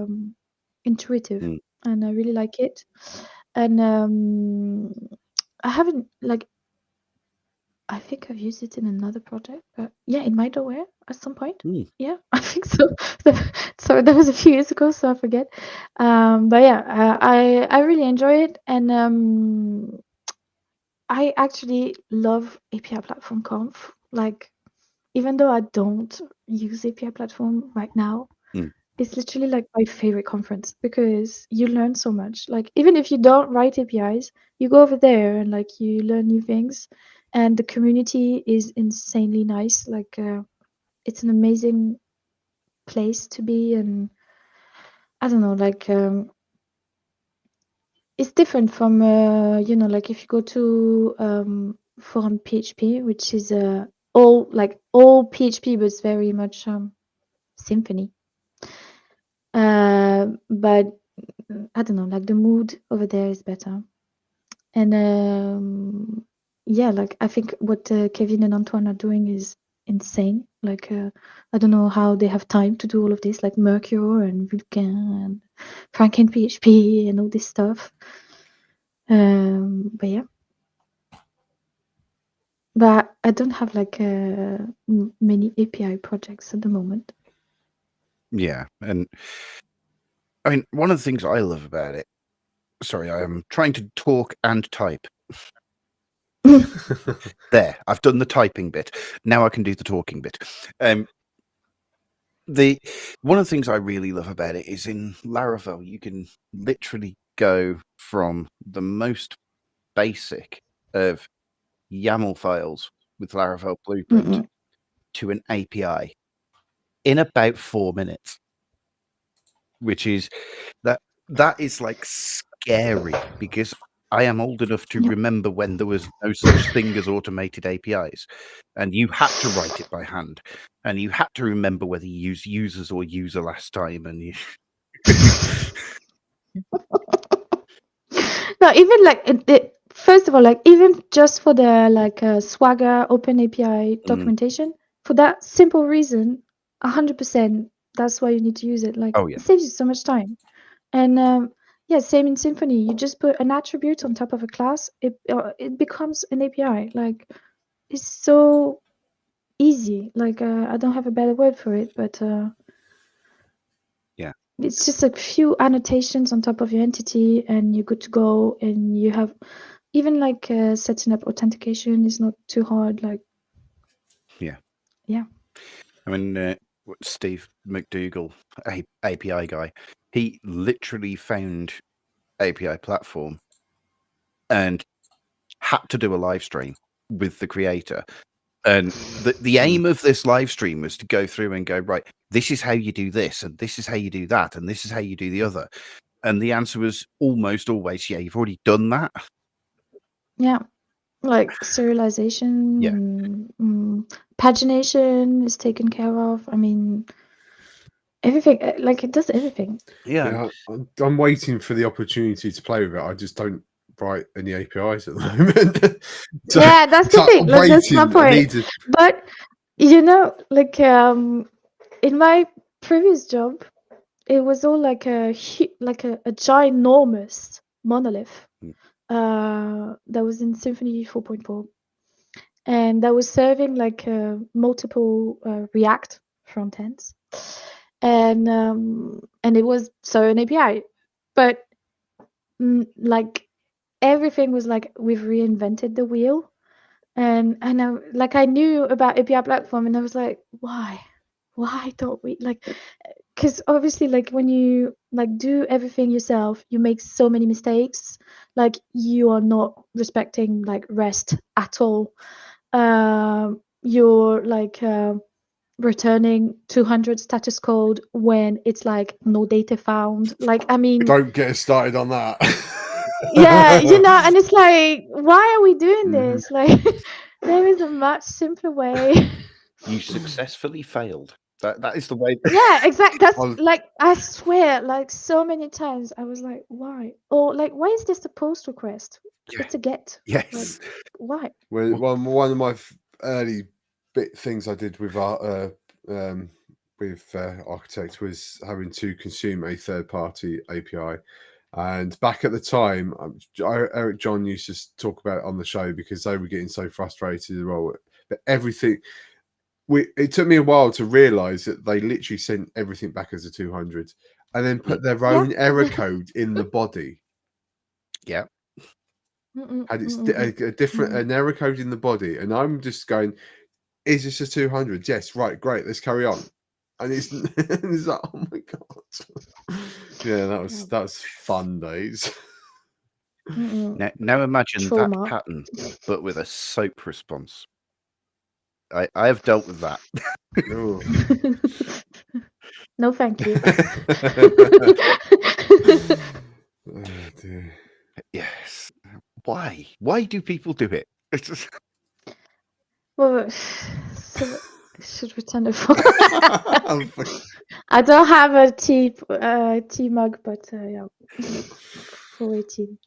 intuitive, Mm. and I really like it. And I haven't like. I think I've used it in another project, but yeah, in middleware at some point. Mm. Yeah, I think so. So that was a few years ago, so I forget. But yeah, I really enjoy it, and I actually love API Platform Conf. Like, even though I don't use API Platform right now, Mm. it's literally like my favorite conference because you learn so much. Like, even if you don't write APIs, you go over there and like you learn new things, and the community is insanely nice. Like, it's an amazing place to be, and I don't know, like it's different from like if you go to Forum PHP, which is all PHP, but it's very much Symfony. But I don't know, like the mood over there is better. And yeah, like I think what Kevin and Antoine are doing is insane. Like I don't know how they have time to do all of this, like Mercure and Vulkan and Franken PHP and all this stuff. But yeah. But I don't have like many API projects at the moment. Yeah, and I mean, one of the things I love about it. Sorry, I am trying to talk and type. There, I've done the typing bit. Now I can do the talking bit. The one of the things I really love about it is in Laravel, you can literally go from the most basic of YAML files with Laravel Blueprint Mm-mm. to an API in about 4 minutes, which is that is like scary because I am old enough to Yeah. remember when there was no such thing as automated APIs, and you had to write it by hand, and you had to remember whether you used users or user last time, and you. No, even like first of all, like even just for the like Swagger Open API documentation, for that simple reason, 100%, that's why you need to use it. Like Oh yeah, it saves you so much time. And yeah, same in Symfony. You just put an attribute on top of a class, it becomes an API. Like it's so easy. Like I don't have a better word for it, but yeah, it's just a few annotations on top of your entity, and you're good to go. And you have even like setting up authentication is not too hard. Like yeah. yeah. I mean, Steve McDougall, API guy, he literally found API platform and had to do a live stream with the creator. And the aim of this live stream was to go through and go, right, this is how you do this, and this is how you do that, and this is how you do the other. And the answer was almost always, yeah, you've already done that. Yeah, like serialization, Yeah. pagination is taken care of. I mean, everything, like it does everything. Yeah. I'm waiting for the opportunity to play with it. I just don't write any APIs at the moment. So, Yeah, that's the thing. I'm Like, that's my waiting. I need point. to. But like in my previous job, it was all like a ginormous monolith that was in Symfony 4.4, and that was serving like multiple React front ends, and it was so an API, but like everything was like we've reinvented the wheel. And I knew about API platform, and I was like, why don't we like? Because obviously, like when you like do everything yourself, you make so many mistakes. Like you are not respecting like REST at all. You're like returning 200 status code when it's like no data found. Like I mean, Don't get us started on that. yeah, and it's like, why are we doing this? Like, there is a much simpler way. You successfully failed. That is the way. Yeah, exactly. That's Well, like, I swear, like so many times I was like, why? Or like, why is this a post request? Yeah. It's a get. Yes. Like, why? one of my early things I did with our with Architect was having to consume a third-party API. And back at the time, Eric John used to talk about it on the show because they were getting so frustrated as well. But everything, it took me a while to realize that they literally sent everything back as a 200 and then put their own error code in the body. Yeah. Had a different an error code in the body, and I'm just going, is this a 200? Yes, right, great, let's carry on. And it's like, oh my god. Yeah, that was fun days. Now imagine Trauma. that pattern, but with a SOAP response. I have dealt with that. Oh. No, thank you. Oh, dear. Yes. Why? Why do people do it? It's just... Well, so should we turn it for? I don't have a tea mug, but yeah, 418.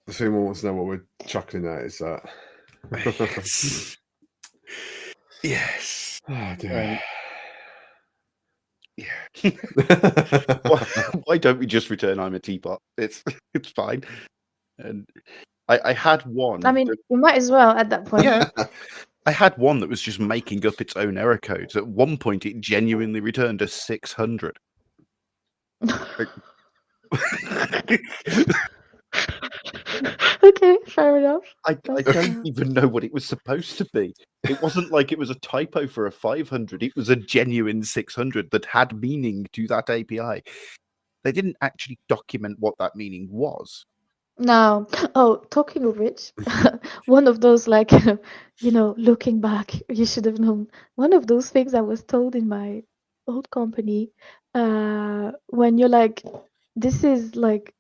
If anyone wants to know what we're chuckling at, is that. Yes. Oh, dear. Yeah. Why don't we just return I'm a teapot? It's fine. And I had one. I mean, you might as well at that point. Yeah. I had one that was just making up its own error codes. At one point, it genuinely returned a 600. Okay, fair enough. I don't even know what it was supposed to be. It wasn't like it was a typo for a 500. It was a genuine 600 that had meaning to that API. They didn't actually document what that meaning was. No. Oh, talking of which, one of those, like, looking back, you should have known. One of those things I was told in my old company, when you're like, this is like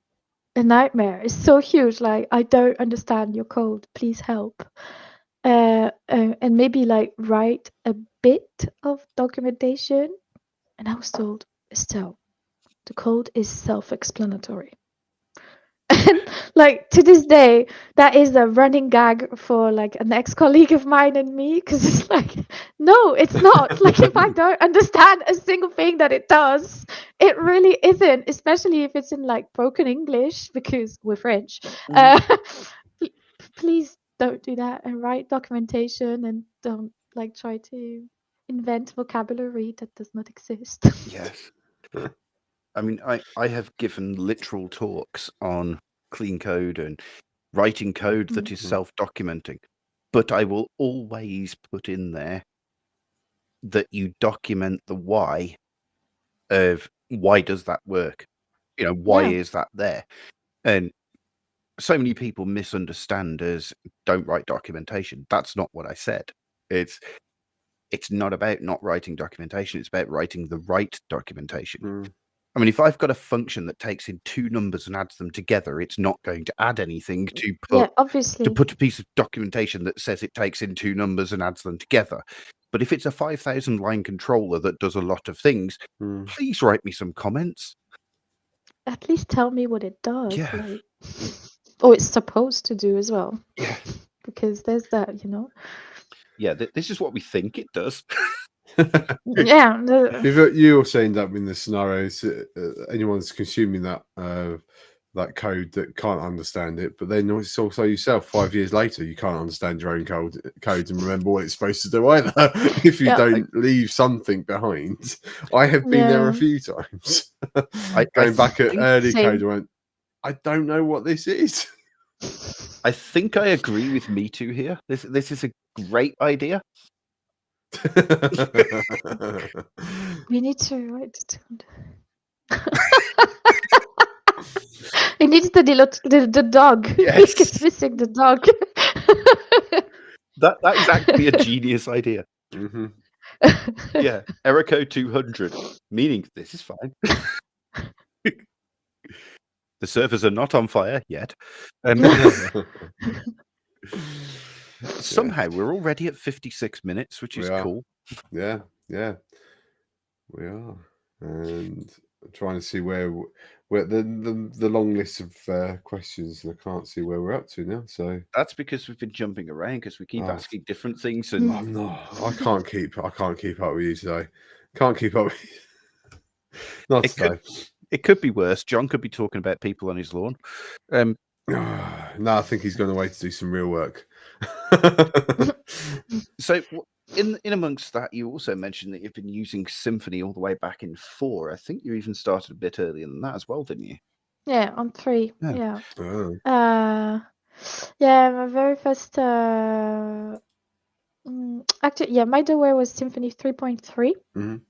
a nightmare. It's so huge. Like, I don't understand your code. Please help. And maybe like write a bit of documentation. And I was told, Estelle, the code is self-explanatory. And like to this day, that is a running gag for like an ex-colleague of mine and me, because it's like, no, it's not. Like, if I don't understand a single thing that it does, it really isn't, especially if it's in like broken English, because we're French. Please don't do that and write documentation, and don't like try to invent vocabulary that does not exist. Yes. I mean, I have given literal talks on clean code and writing code that is self-documenting, but I will always put in there that you document the why of why does that work? Why is that there? And so many people misunderstand as don't write documentation. That's not what I said. It's not about not writing documentation. It's about writing the right documentation. I mean, if I've got a function that takes in two numbers and adds them together, it's not going to add anything to put obviously. to put a piece of documentation that says it takes in two numbers and adds them together. But if it's a 5,000 line controller that does a lot of things, please write me some comments. At least tell me what it does. Yeah. Like, or it's supposed to do as well. Yeah. Because there's that, Yeah, this is what we think it does. Yeah. If you're saying that in the scenarios, anyone's consuming that that code that can't understand it, but then it's also yourself 5 years later, you can't understand your own code and remember what it's supposed to do either. If you don't leave something behind. I have been there a few times. Going back at early code, I went, I don't know what this is. I think I agree with Me Too here. This is a great idea. We need to write it down. It needs the dog. Yes. It's missing the dog. That is actually a genius idea. Yeah, error code 200, meaning this is fine. The servers are not on fire yet. Somehow we're already at 56 minutes, which is cool. Yeah, we are. And I'm trying to see where the long list of questions, and I can't see where we're up to now. So that's because we've been jumping around because we keep asking different things. And I can't keep up with you today. Can't keep up. Not today. It could be worse. John could be talking about people on his lawn. No, I think he's gone away to do some real work. So in amongst that, you also mentioned that you've been using Symfony all the way back in 4. I think you even started a bit earlier than that as well, didn't you? Yeah, on 3. Yeah. Yeah. Oh. Yeah, my very first actually, yeah, my doorway was Symfony 3.3 Mhm.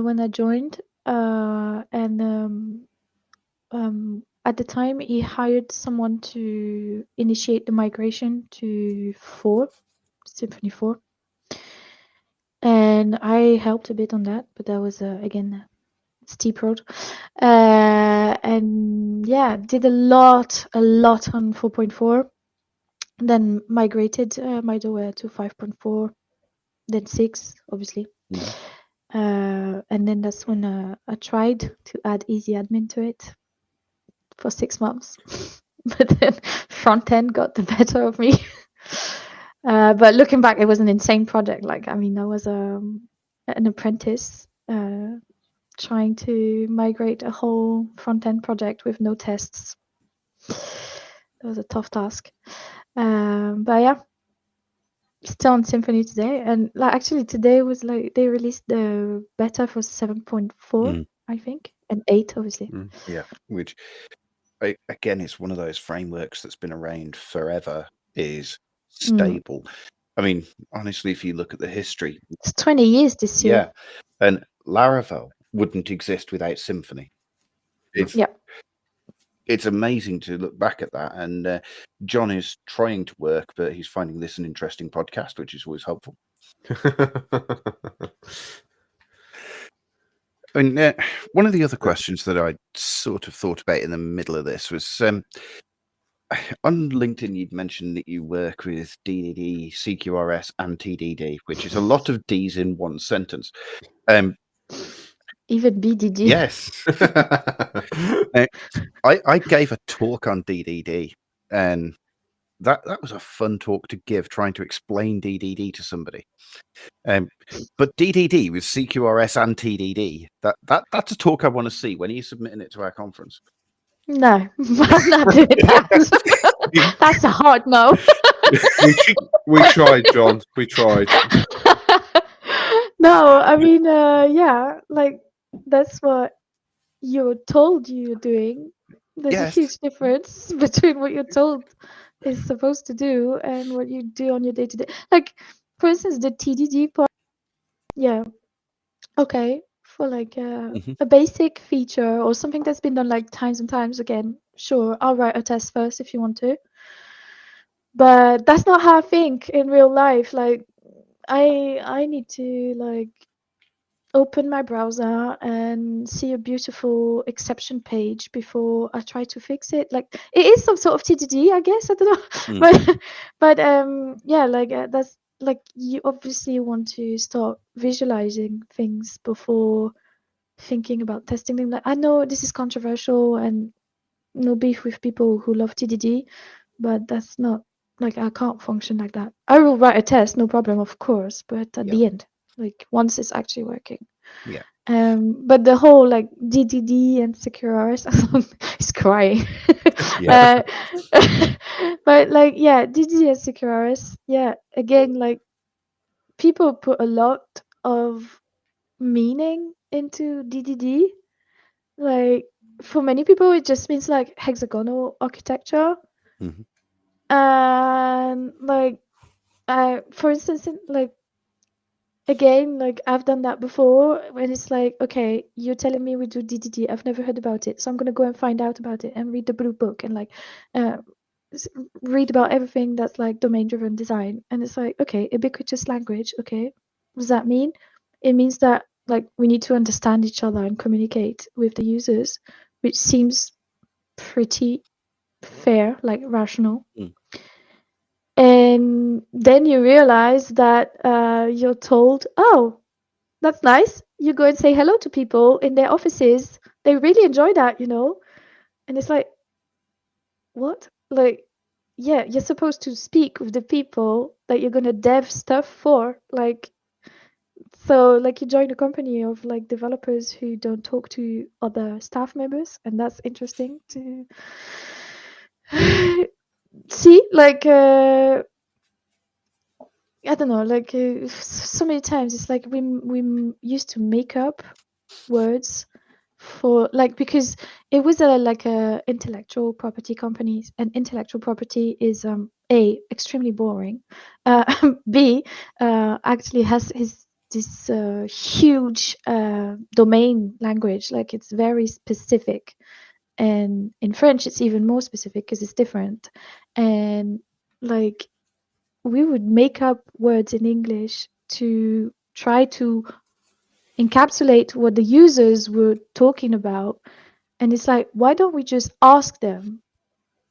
when I joined, and at the time he hired someone to initiate the migration to Symfony 4, and I helped a bit on that, but that was again steep road, and yeah, did a lot on 4.4. Then migrated my doorway to 5.4, then 6, obviously. And then that's when I tried to add easy admin to it for 6 months. But then front end got the better of me. But looking back, it was an insane project. Like, I mean, I was an apprentice trying to migrate a whole front end project with no tests. It was a tough task. But yeah, still on Symfony today, and like actually today was like they released the beta for 7.4, I think, and 8 obviously. Yeah, which again is one of those frameworks that's been around forever, is stable. I mean, honestly, if you look at the history, It's 20 years this year. Yeah, and Laravel wouldn't exist without Symfony. It's amazing to look back at that. And John is trying to work, but he's finding this an interesting podcast, which is always helpful. And one of the other questions that I sort of thought about in the middle of this was on LinkedIn, you'd mentioned that you work with DDD, CQRS, and TDD, which is a lot of Ds in one sentence. Even BDD. Yes. I gave a talk on DDD, and that was a fun talk to give, trying to explain DDD to somebody. But DDD with CQRS and TDD, that's a talk I want to see. When are you submitting it to our conference? No, I'm not doing that. That's a hard no. we tried, John. We tried. No, I mean, yeah, like that's what you're told you're doing. There's a huge difference between what you're told is supposed to do and what you do on your day-to-day. Like, for instance, the TDD part, yeah, okay, for like a basic feature or something that's been done like times and times again, sure, I'll write a test first if you want to. But that's not how I think in real life. Like, I need to like open my browser and see a beautiful exception page before I try to fix it. Like, it is some sort of TDD, I guess. I don't know, but yeah, like that's like you obviously want to start visualizing things before thinking about testing them. Like, I know this is controversial and no beef with people who love TDD, but that's not like I can't function like that. I will write a test, no problem, of course, but at the end, like once it's actually working. Yeah. But the whole like DDD and CQRS, is crying. But like, yeah, DDD and CQRS, yeah, again, like people put a lot of meaning into DDD. Like, for many people, it just means like hexagonal architecture. And like, for instance, like, again, like I've done that before when it's like, okay, you're telling me we do DDD. I've never heard about it. So I'm going to go and find out about it and read the blue book and like read about everything that's like domain-driven design. And it's like, okay, ubiquitous language. Okay. What does that mean? It means that like we need to understand each other and communicate with the users, which seems pretty fair, like rational. And then you realize that you're told, oh, that's nice. You go and say hello to people in their offices. They really enjoy that, you know? And it's like, what? Like, yeah, you're supposed to speak with the people that you're going to dev stuff for. Like, So like you join a company of like developers who don't talk to other staff members, and that's interesting to see. Like I don't know, like so many times it's like we used to make up words for like because it was like a intellectual property companies, and intellectual property is a extremely boring, b actually has this huge domain language, like it's very specific, and in French it's even more specific because it's different, and like we would make up words in English to try to encapsulate what the users were talking about. And it's like, why don't we just ask them?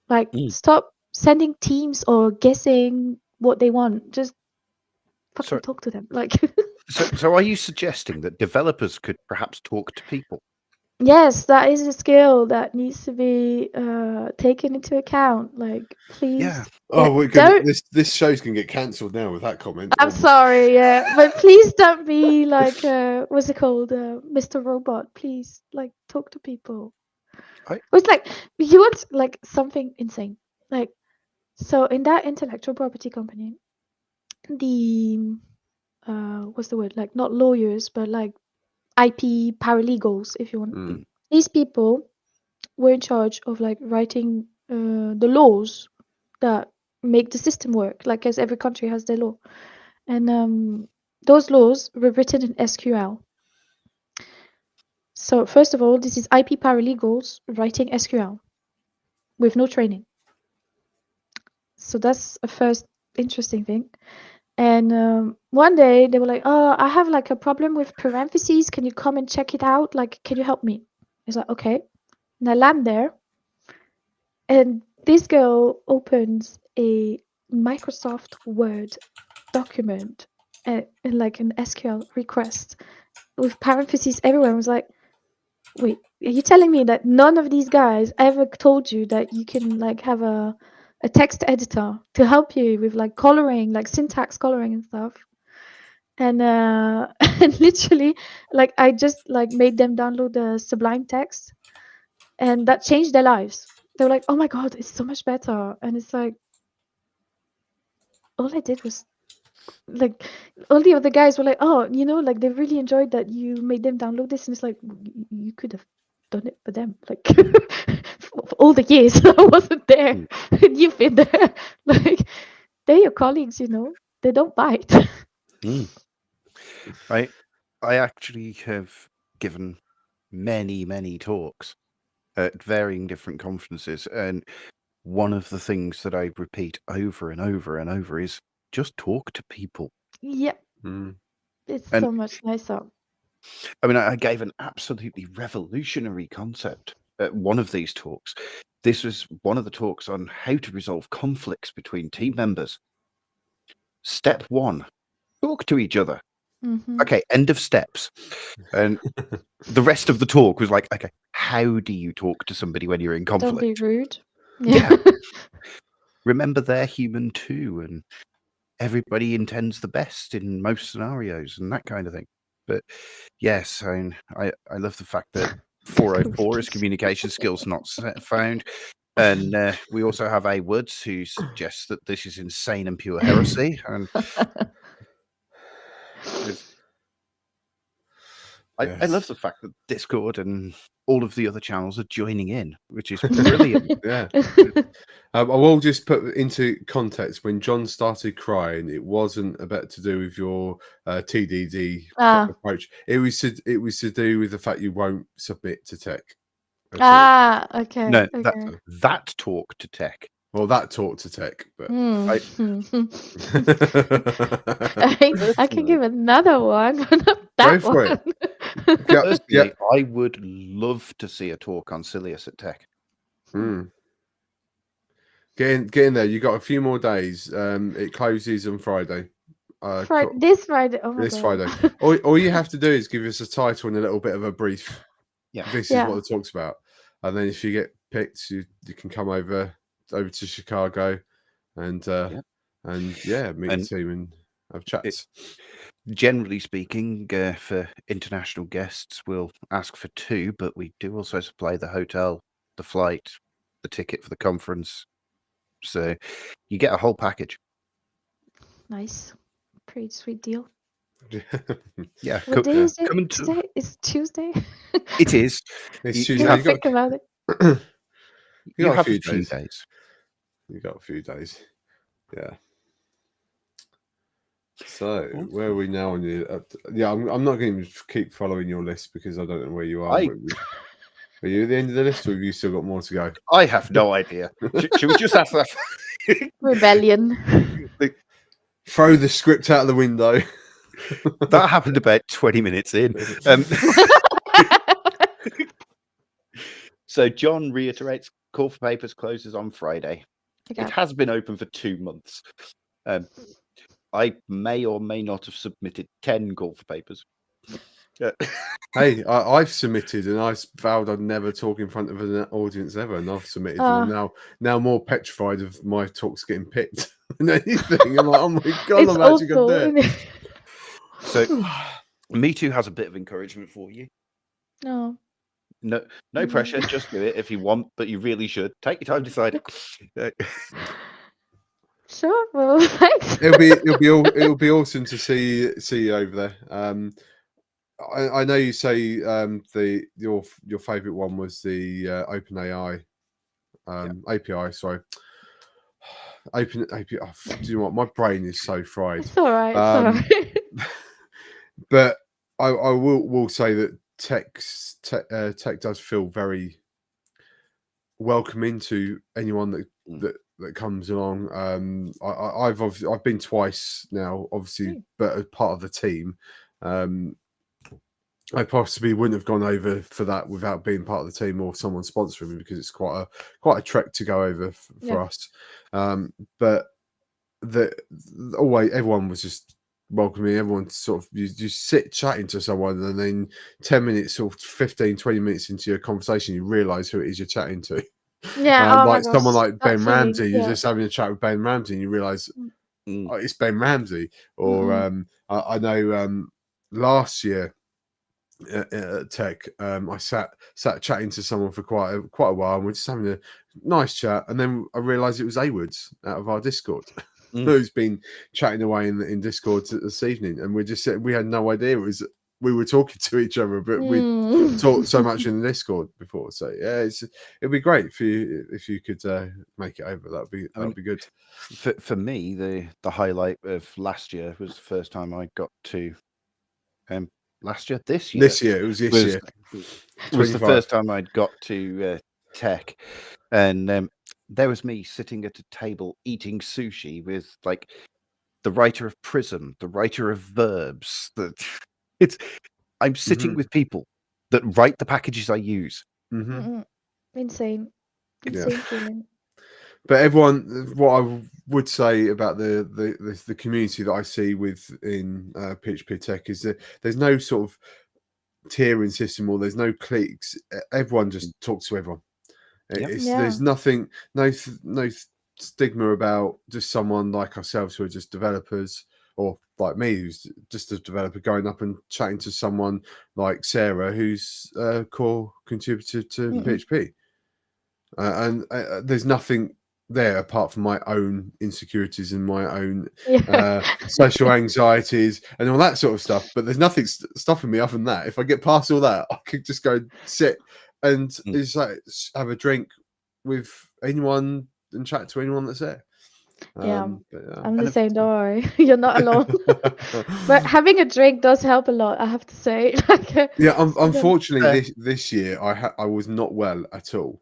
Like, stop sending teams or guessing what they want. Just fucking So, talk to them. Like, so are you suggesting that developers could perhaps talk to people? yes, that is a skill that needs to be taken into account. Like, please. Yeah. Oh, yeah, we're gonna don't. this show's gonna get cancelled now with that comment. I'm sorry, yeah, but please don't be like what's it called, Mr. Robot. Please, like, talk to people. It's like you want like something insane. Like, so in that intellectual property company, the what's the word? Like not lawyers, but like IP paralegals, if you want. These people were in charge of like writing the laws that make the system work. Like as every country has their law, and those laws were written in SQL. So first of all, this is IP paralegals writing SQL with no training. So that's a first interesting thing. And one day they were like, "Oh, I have like a problem with parentheses. Can you come and check it out? Like, can you help me?" It's like, "Okay." And I land there, and this girl opens a Microsoft Word document, like an SQL request with parentheses everywhere. I was like, "Wait, are you telling me that none of these guys ever told you that you can like have a text editor to help you with like coloring, like syntax coloring and stuff?" And and literally, like I just like made them download the Sublime text, and that changed their lives. They were like, "Oh my god, it's so much better!" And it's like, all I did was like, all the other guys were like, "Oh, you know, like they really enjoyed that you made them download this," and it's like, you could have done it for them, like for all the years I wasn't there, and you've been there. Like they're your colleagues, you know, they don't bite. I actually have given many talks at varying different conferences, and one of the things that I repeat over and over and over is just talk to people. Yep. It's And so much nicer. I mean, I gave an absolutely revolutionary concept at one of these talks. This was one of the talks on how to resolve conflicts between team members. Step 1, talk to each other. Okay, end of steps. And the rest of the talk was like, okay, how do you talk to somebody when you're in conflict? Don't be rude. Yeah. Remember they're human too, and everybody intends the best in most scenarios and that kind of thing. But yes, I love the fact that 404 is communication skills not found. And we also have A. Woods, who suggests that this is insane and pure heresy. And I love the fact that Discord and all of the other channels are joining in, which is brilliant. Yeah. I will just put into context, when John started crying, it wasn't about to do with your TDD approach. It was to do with the fact you won't submit to tech. Okay. No, Okay. that talk to tech. Well, that talk to tech, but I can give another one, but not that Go for one. it. Personally, I would love to see a talk on Silius at Tech. Get in there. You got a few more days. It closes on Friday. This Friday. Oh my this god. Friday. All you have to do is give us a title and a little bit of a brief. Yeah. This is what the talk's about. And then if you get picked, you can come over to Chicago and meet the team and have chats. generally speaking, for international guests, we'll ask for 2, but we do also supply the hotel, the flight, the ticket for the conference. So you get a whole package. Nice. Pretty sweet deal. Yeah, What day is it come and today? It's Tuesday. it is. It's You Tuesday. Didn't have, think about it. you got a have few a few days. days. You got a few days. Yeah. So Cool. where are we now on your? Yeah, I'm not going to keep following your list because I don't know where you are. Are you at the end of the list, or have you still got more to go? I have no idea. Should we just ask that? Rebellion. Throw the script out the window. That happened about 20 minutes in. So John reiterates, call for papers closes on Friday. Okay. It has been open for 2 months. I may or may not have submitted 10 call for papers. Hey, I've submitted, and I vowed I'd never talk in front of an audience ever, and I've submitted, and I'm now more petrified of my talks getting picked than anything. I'm like, oh my god, It's I'm actually going to do it. So Me Too has a bit of encouragement for you. No. No pressure, just do it if you want, but you really should. Take your time deciding. Sure. Well, thanks. It'll be awesome to see you over there. I know you say your favorite one was the OpenAI API. Sorry, Open API. Oh, do you know what? My brain is so fried. It's all right. It's all right. But I will say that tech does feel very welcoming to anyone that comes along. I've been twice now, obviously, but as part of the team. I possibly wouldn't have gone over for that without being part of the team or someone sponsoring me, because it's quite a trek to go over for us. But everyone was just welcoming. Everyone sort of you sit chatting to someone, and then 10 minutes or 15, 20 minutes into your conversation, you realise who it is you're chatting to. Yeah. Oh my like someone gosh, like that Ben feeling, Ramsey, you're yeah. just having a chat with Ben Ramsey, and you realise oh, it's Ben Ramsey. Or I know last year at Tech, I sat chatting to someone for quite a while, and we're just having a nice chat, and then I realised it was Awoods out of our Discord who's been chatting away in Discord this evening, and we had no idea we were talking to each other, but we talked so much in the Discord before. So yeah, it'd be great for you if you could make it over. That'd be good. For me, the highlight of last year was the first time I got to last year. This year. It was this year. Was the first time I'd got to Tech, and there was me sitting at a table eating sushi with like the writer of Prism, the writer of Verbs. I'm sitting with people that write the packages I use. Insane feeling. But everyone, what I would say about the community that I see within PHP Tech is that there's no sort of tiering system, or there's no cliques. Everyone just talks to everyone. There's nothing, no stigma about just someone like ourselves who are just developers, or like me who's just a developer, going up and chatting to someone like Sarah who's a core contributor to PHP. And there's nothing there apart from my own insecurities and my own social anxieties and all that sort of stuff. But there's nothing stopping me other than that. If I get past all that, I could just go sit and just like have a drink with anyone and chat to anyone that's there. I'm the same. Don't worry, you're not alone. But having a drink does help a lot, I have to say. Unfortunately, this year I was not well at all.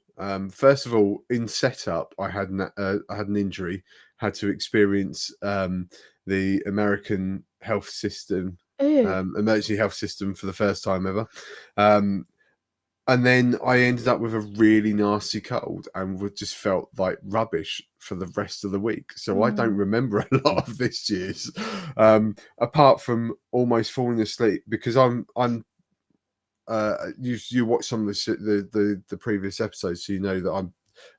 First of all, in setup, I had an injury, had to experience the American health system, emergency health system for the first time ever. And then I ended up with a really nasty cold and just felt like rubbish for the rest of the week. So I don't remember a lot of this year's, apart from almost falling asleep, because you watch some of the previous episodes, so you know that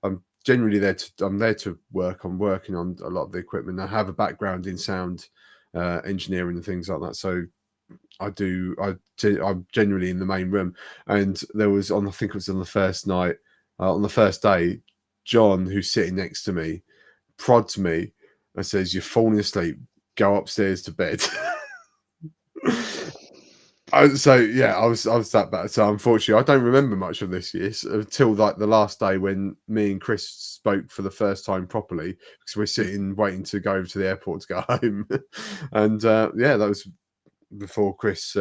I'm generally there to work. I'm working on a lot of the equipment. I have a background in sound engineering and things like that. So I'm generally in the main room, and there was I think it was on the first night, on the first day, John, who's sitting next to me, prods me and says, "You're falling asleep. Go upstairs to bed." So yeah, I was that bad. So unfortunately, I don't remember much of this year until like the last day when me and Chris spoke for the first time properly, because we're sitting waiting to go over to the airport to go home, and yeah, that was before Chris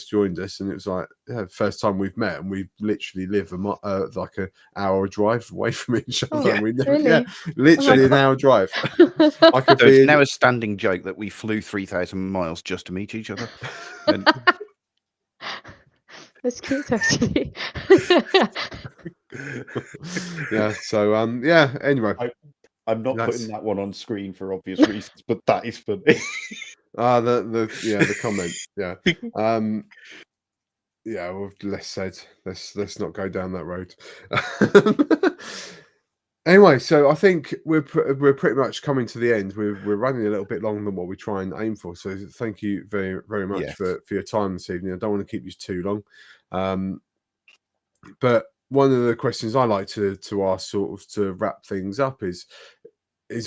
joined us, and it was like first time we've met, and we literally live like an hour drive away from each other. Oh, We really? yeah, literally an hour drive. I could So be it's now a standing joke that we flew 3,000 miles just to meet each other. And That's cute, actually. yeah. So yeah. Anyway, I'm not That's- putting that one on screen for obvious reasons, but that is funny. the comment. Yeah. Yeah, well, less said. Let's not go down that road. Anyway, so I think we're pretty much coming to the end. We're running a little bit longer than what we try and aim for. So thank you very, very much Yes. for your time this evening. I don't want to keep you too long. But one of the questions I like to ask, sort of to wrap things up, is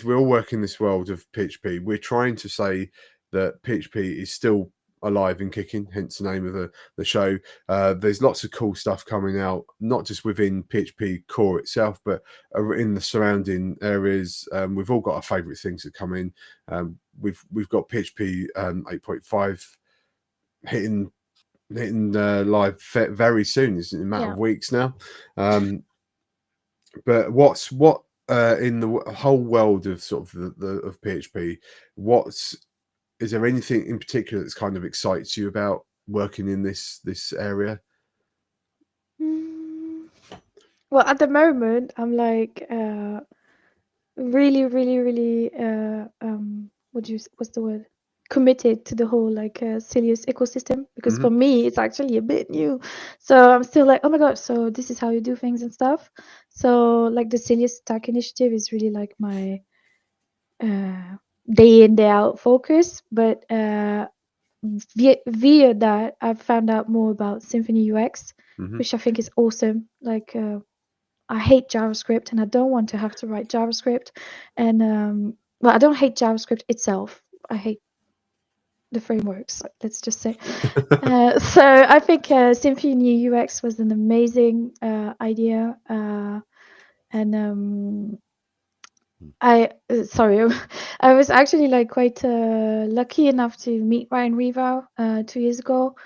we all work in this world of PHP. We're trying to say that PHP is still alive and kicking, hence the name of the show. There's lots of cool stuff coming out, not just within PHP core itself, but in the surrounding areas. We've all got our favorite things that come in. We've got PHP 8.5 hitting live very soon. It's in a matter of weeks now. But what in the whole world of sort of of PHP, is there anything in particular that's kind of excites you about working in this area? Well, at the moment, I'm like really, really, really what's the word? Committed to the whole like Cilius ecosystem, because for me it's actually a bit new. So I'm still like, oh my god, so this is how you do things and stuff. So like the Cilius Stack initiative is really like my day in day out focus, but via that I've found out more about Symfony UX, which I think is awesome. Like I hate JavaScript and I don't want to have to write JavaScript, and well, I don't hate JavaScript itself, I hate the frameworks, let's just say. So I think Symfony UX was an amazing idea, and I was actually like quite lucky enough to meet Ryan Weaver 2 years ago.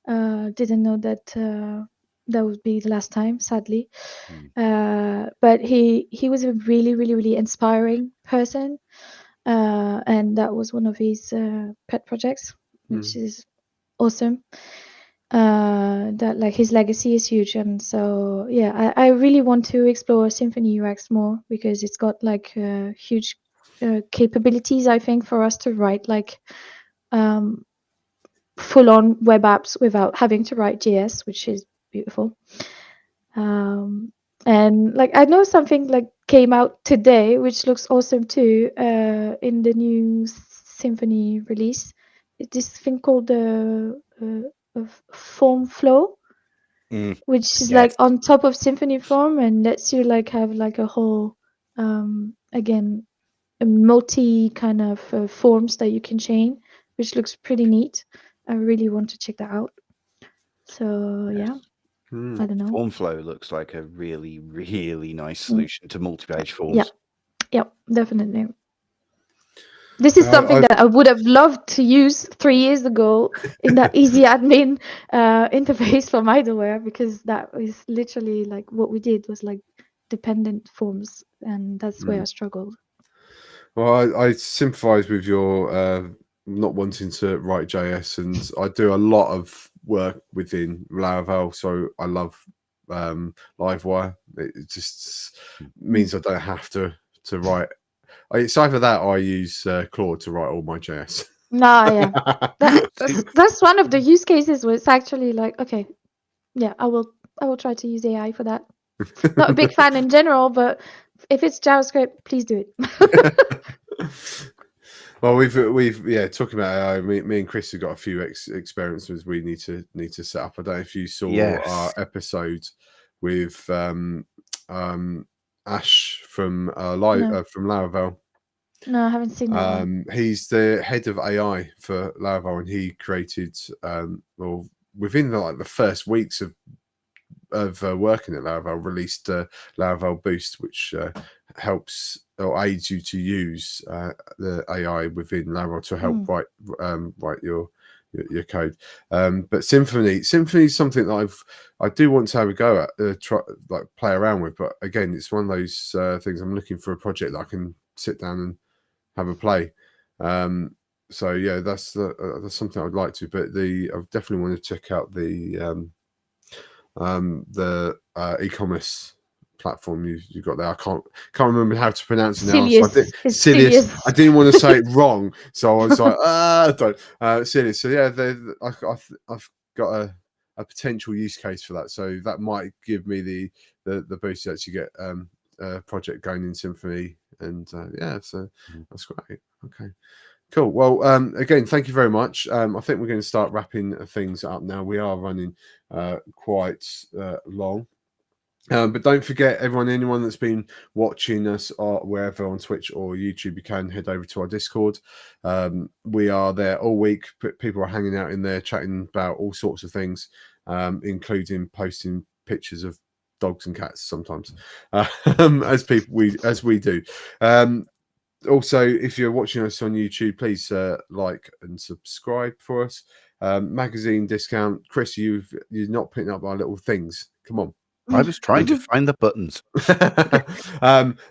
Didn't know that that would be the last time, sadly. But he was a really, really, really inspiring person, and that was one of his pet projects, which is awesome. That like his legacy is huge, and so yeah, I really want to explore Symfony UX more, because it's got like huge capabilities, I think, for us to write like full-on web apps without having to write JS, which is beautiful. And like I know something like came out today, which looks awesome too, in the new Symfony release. It's this thing called the form flow, which is like on top of Symfony form, and lets you like have like a whole again a multi kind of forms that you can chain, which looks pretty neat. I really want to check that out. So yeah, I don't know. Form flow looks like a really, really nice solution to multi-page forms. Yeah, definitely. This is something that I would have loved to use 3 years ago in that easy admin interface for middleware, because that is literally like what we did was like dependent forms, and that's where I struggled. Well, I sympathise with your not wanting to write JS, and I do a lot of work within Laravel, so I love Livewire. It just means I don't have to write. It's either that or I use Claude to write all my JS. Yeah, that's one of the use cases where it's actually like, okay, yeah, I will try to use AI for that. Not a big fan in general, but if it's JavaScript, please do it. Well, we've talking about AI. Me and Chris have got a few experiences we need to set up. I don't know if you saw Yes. our episode with Ash from No. from Laravel. No, I haven't seen that one. He's the head of AI for Laravel, and he created well, within the first weeks of working at Laravel, released Laravel Boost, which helps or aids you to use the AI within Laravel to help write your code. But Symfony is something that I do want to have a go at, try play around with. But again, it's one of those things. I'm looking for a project that I can sit down and have a play. So yeah, that's something I'd like to. But I definitely want to check out the e-commerce platform you got there. I can't remember how to pronounce it now. Cilius. I didn't want to say it wrong, so I was like, don't. Cilius. So yeah, I've got a potential use case for that. So that might give me the boost to actually get a project going in Symfony, and yeah, so that's great. Okay. Cool. Well, again, thank you very much. I think we're going to start wrapping things up now. We are running quite long. But don't forget, anyone that's been watching us or wherever on Twitch or YouTube, you can head over to our Discord. We are there all week. People are hanging out in there, chatting about all sorts of things, including posting pictures of dogs and cats sometimes, as we do. Also, if you're watching us on YouTube, please like and subscribe for us. Magazine discount, Chris. You're not putting up our little things. Come on. I was trying to find the buttons.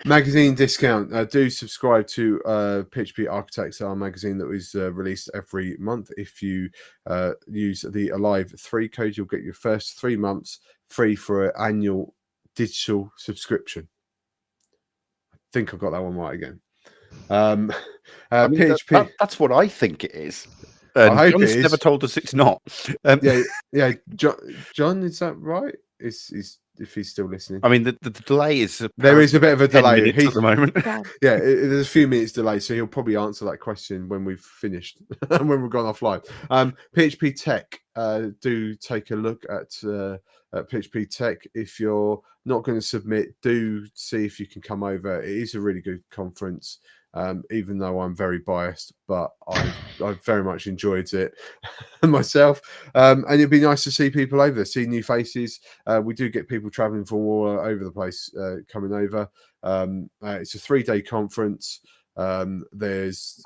Magazine discount. Do subscribe to PHP Architects, our magazine that is released every month. If you use the Alive 3 code, you'll get your first 3 months free for an annual digital subscription. I think I got that one right again. I mean, PHP. That's what I think it is. I hope John's it is. never told us it's not. Yeah. John, is that right? Is if he's still listening? I mean, the delay is there is a bit of a 10 delay minutes at the moment. There's a few minutes delay, so he'll probably answer that question when we've finished and when we've gone offline. PHP Tech. Do take a look at PHP Tech. If you're not going to submit, do see if you can come over. It is a really good conference. Even though I'm very biased, but I've very much enjoyed it myself. And it'd be nice to see people over there, see new faces. We do get people traveling from all over the place coming over. It's a 3-day conference. There's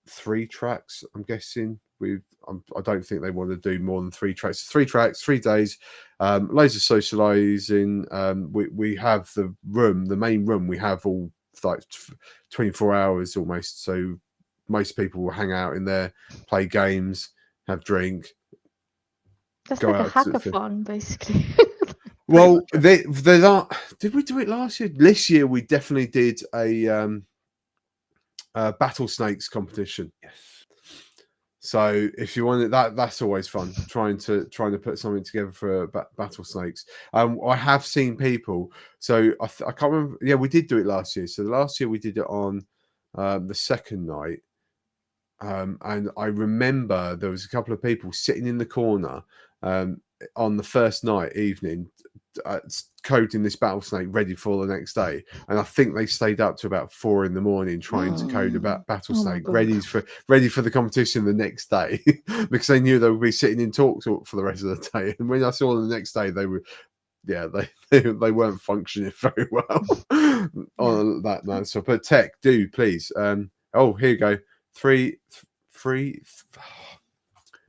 3 tracks, I'm guessing. I don't think they want to do more than 3 tracks. 3 tracks, 3 days, loads of socializing. We have the main room. We have all like 24 hours almost, so most people will hang out in there, play games, have drink. That's like a hackathon, basically. Well, there are. Did we do it last year? This year we definitely did a battle snakes competition. Yes. So if you want it, that's always fun. trying to put something together for battle snakes. I have seen people. So I can't remember. Yeah, we did do it last year. So last year we did it on the second night, and I remember there was a couple of people sitting in the corner on the first night evening, coding this battle snake ready for the next day, and I think they stayed up to about 4 a.m. trying to code about battle snake ready for the competition the next day because they knew they would be sitting in talk for the rest of the day. And when I saw them the next day, they were they weren't functioning very well on that man. So but Tech, do please here you go. 3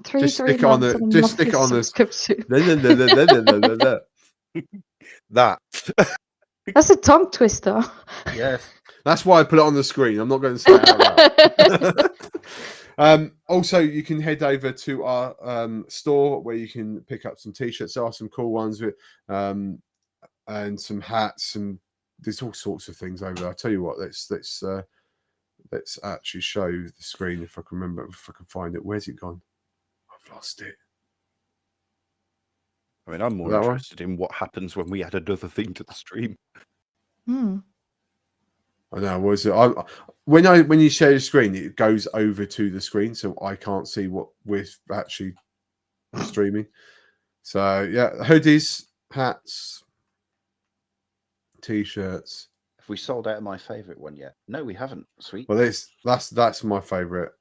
just stick it on the subscription. That. That's a tongue twister. Yes. That's why I put it on the screen. I'm not going to say it out loud. Also, you can head over to our store where you can pick up some t-shirts. There are some cool ones with and some hats, and there's all sorts of things over there. I'll tell you what, let's actually show the screen if I can remember, if I can find it. Where's it gone? I've lost it. I mean, I'm more interested in what happens when we add another thing to the stream. I know. Was it? When you share the screen, it goes over to the screen, so I can't see what we're actually streaming. So yeah, hoodies, hats, t-shirts. Have we sold out of my favourite one yet? No, we haven't. Sweet. Well, that's my favourite.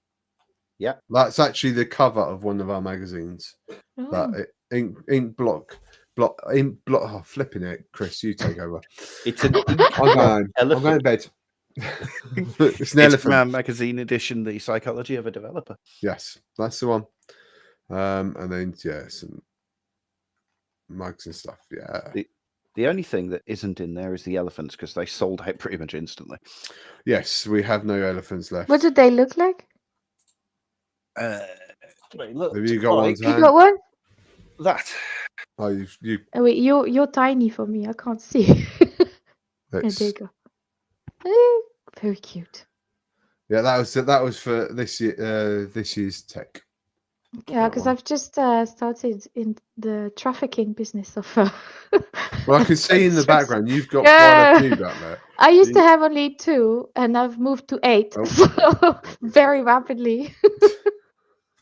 Yeah. That's actually the cover of one of our magazines. Oh. That ink block. Oh, flipping it, Chris. You take over. It's an I'm going to bed. It's an elephant. From our magazine edition, The Psychology of a Developer. Yes, that's the one. And then some mugs and stuff. Yeah. The only thing that isn't in there is the elephants because they sold out pretty much instantly. Yes, we have no elephants left. What do they look like? Look, Have you got one? You got one? That. Oh, you. Oh, wait, you're tiny for me. I can't see. There you go. Very cute. Yeah, that was for this year's tech. Yeah, because I've just started in the trafficking business of. Well, I can see in the background you've got Yeah. quite a few out there. I used to have only 2, and I've moved to 8 Oh. so very rapidly.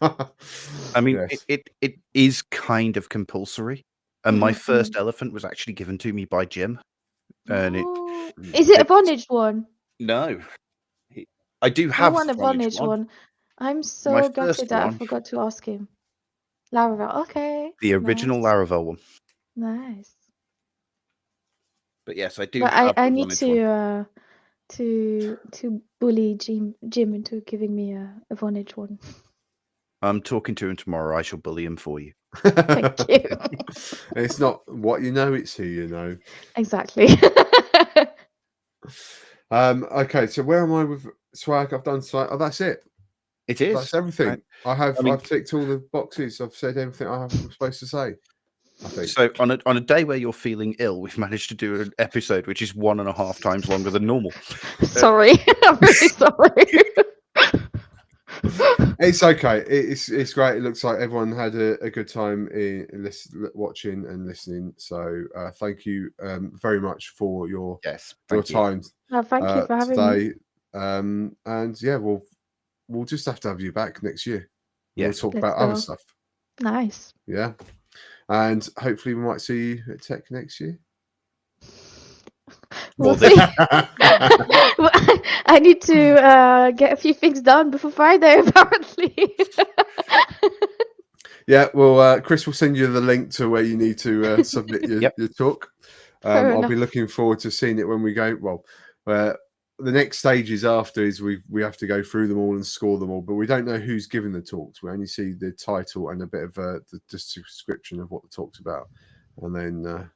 I mean, Yes. it is kind of compulsory. And my Mhm. first elephant was actually given to me by Jim. And Oh. Is it a bondage one? No. I do I have want a the bondage one. I'm so My gutted first that I one. forgot to ask him. Laravel, okay. The original nice. Laravel one. Nice. But yes, I do But have I the need Vonage one. to bully Jim into giving me a Vonage one. I'm talking to him tomorrow. I shall bully him for you. Thank you. It's not what you know; it's who you know. Exactly. Okay, so where am I with swag? I've done swag. Oh, that's it. It is. That's everything. I've mean- ticked all the boxes. I've said everything I'm supposed to say. I think. So on a day where you're feeling ill, we've managed to do an episode which is 1.5 times longer than normal. Sorry. I'm really sorry. It's okay. It's great. It looks like everyone had a good time watching and listening. So thank you very much for your time Oh, thank you for having me. today. And yeah, we'll just have to have you back next year. Yeah. We'll talk Let's about other go. stuff. Nice. Yeah. And hopefully we might see you at Tech next year. We'll Well, see. I need to get a few things done before Friday, apparently. Yeah, well, Chris will send you the link to where you need to submit your talk. Fair I'll be enough. looking forward to seeing it when we go. Well, the next stages after is we have to go through them all and score them all, but we don't know who's giving the talks. We only see the title and a bit of the description of what the talk's about, and then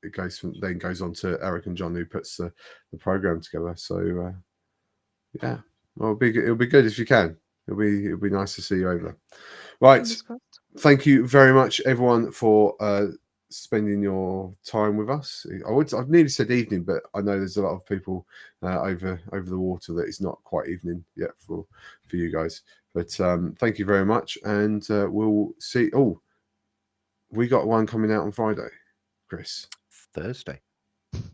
it goes on to Eric and John who puts the program together. So yeah, well, it'll be good if you can. It'll be nice to see you over. Right. Fingers crossed. Thank you very much, everyone, for spending your time with us. I've nearly said evening, but I know there's a lot of people over the water that it's not quite evening yet for you guys. But thank you very much, and we'll see. Oh, we got one coming out on Friday, Chris. Thursday.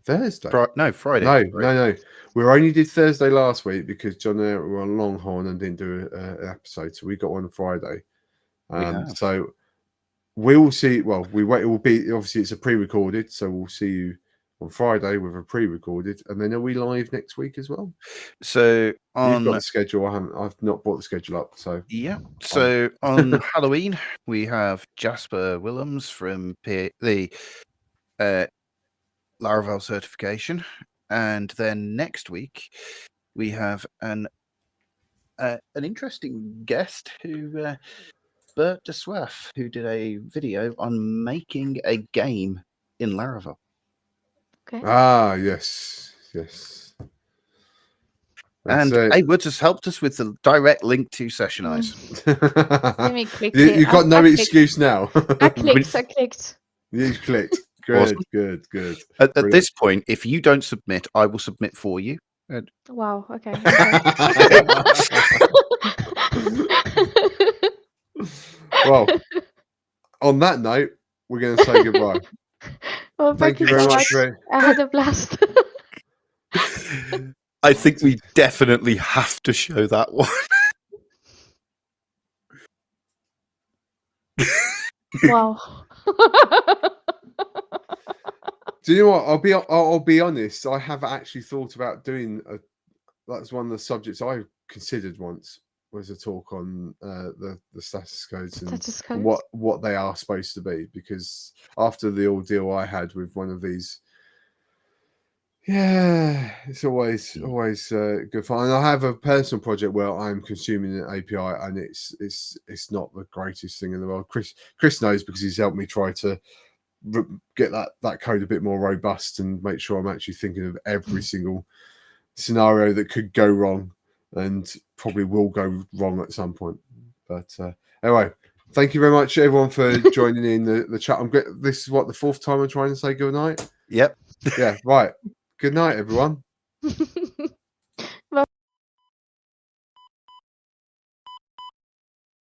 Friday. Friday. No. We only did Thursday last week because John and Eric were on Longhorn and didn't do an episode, so we got one on Friday. So we will see. Well, it will be obviously it's a pre-recorded, so we'll see you on Friday with a pre-recorded, and then are we live next week as well? So You've got the schedule. I've not brought the schedule up. So yeah. So on Halloween we have Jasper Willems from the Laravel certification, and then next week we have an interesting guest who. Bert de Swaff, who did a video on making a game in Laravel. Okay. Yes. And A Woods has helped us with the direct link to Sessionize. Let me click you it. got no I clicked. excuse now. I clicked. You clicked. Good, Awesome. good. At this point, if you don't submit, I will submit for you. Wow. Okay. Well, on that note, we're going to say goodbye. Well, Thank you so very much. I had a blast. I think we definitely have to show that one. Wow. Do you know what? I'll be honest. I have actually thought about doing a. That's one of the subjects I considered once, was a talk on the status codes and Status codes? what they are supposed to be. Because after the ordeal I had with one of these, yeah, it's always good fun. And I have a personal project where I'm consuming an API, and it's not the greatest thing in the world. Chris knows, because he's helped me try to get that code a bit more robust and make sure I'm actually thinking of every single scenario that could go wrong, and probably will go wrong at some point. But anyway, thank you very much everyone for joining in the chat. This is what, the fourth time I'm trying to say good night. Yep. Yeah, right. Good night, everyone.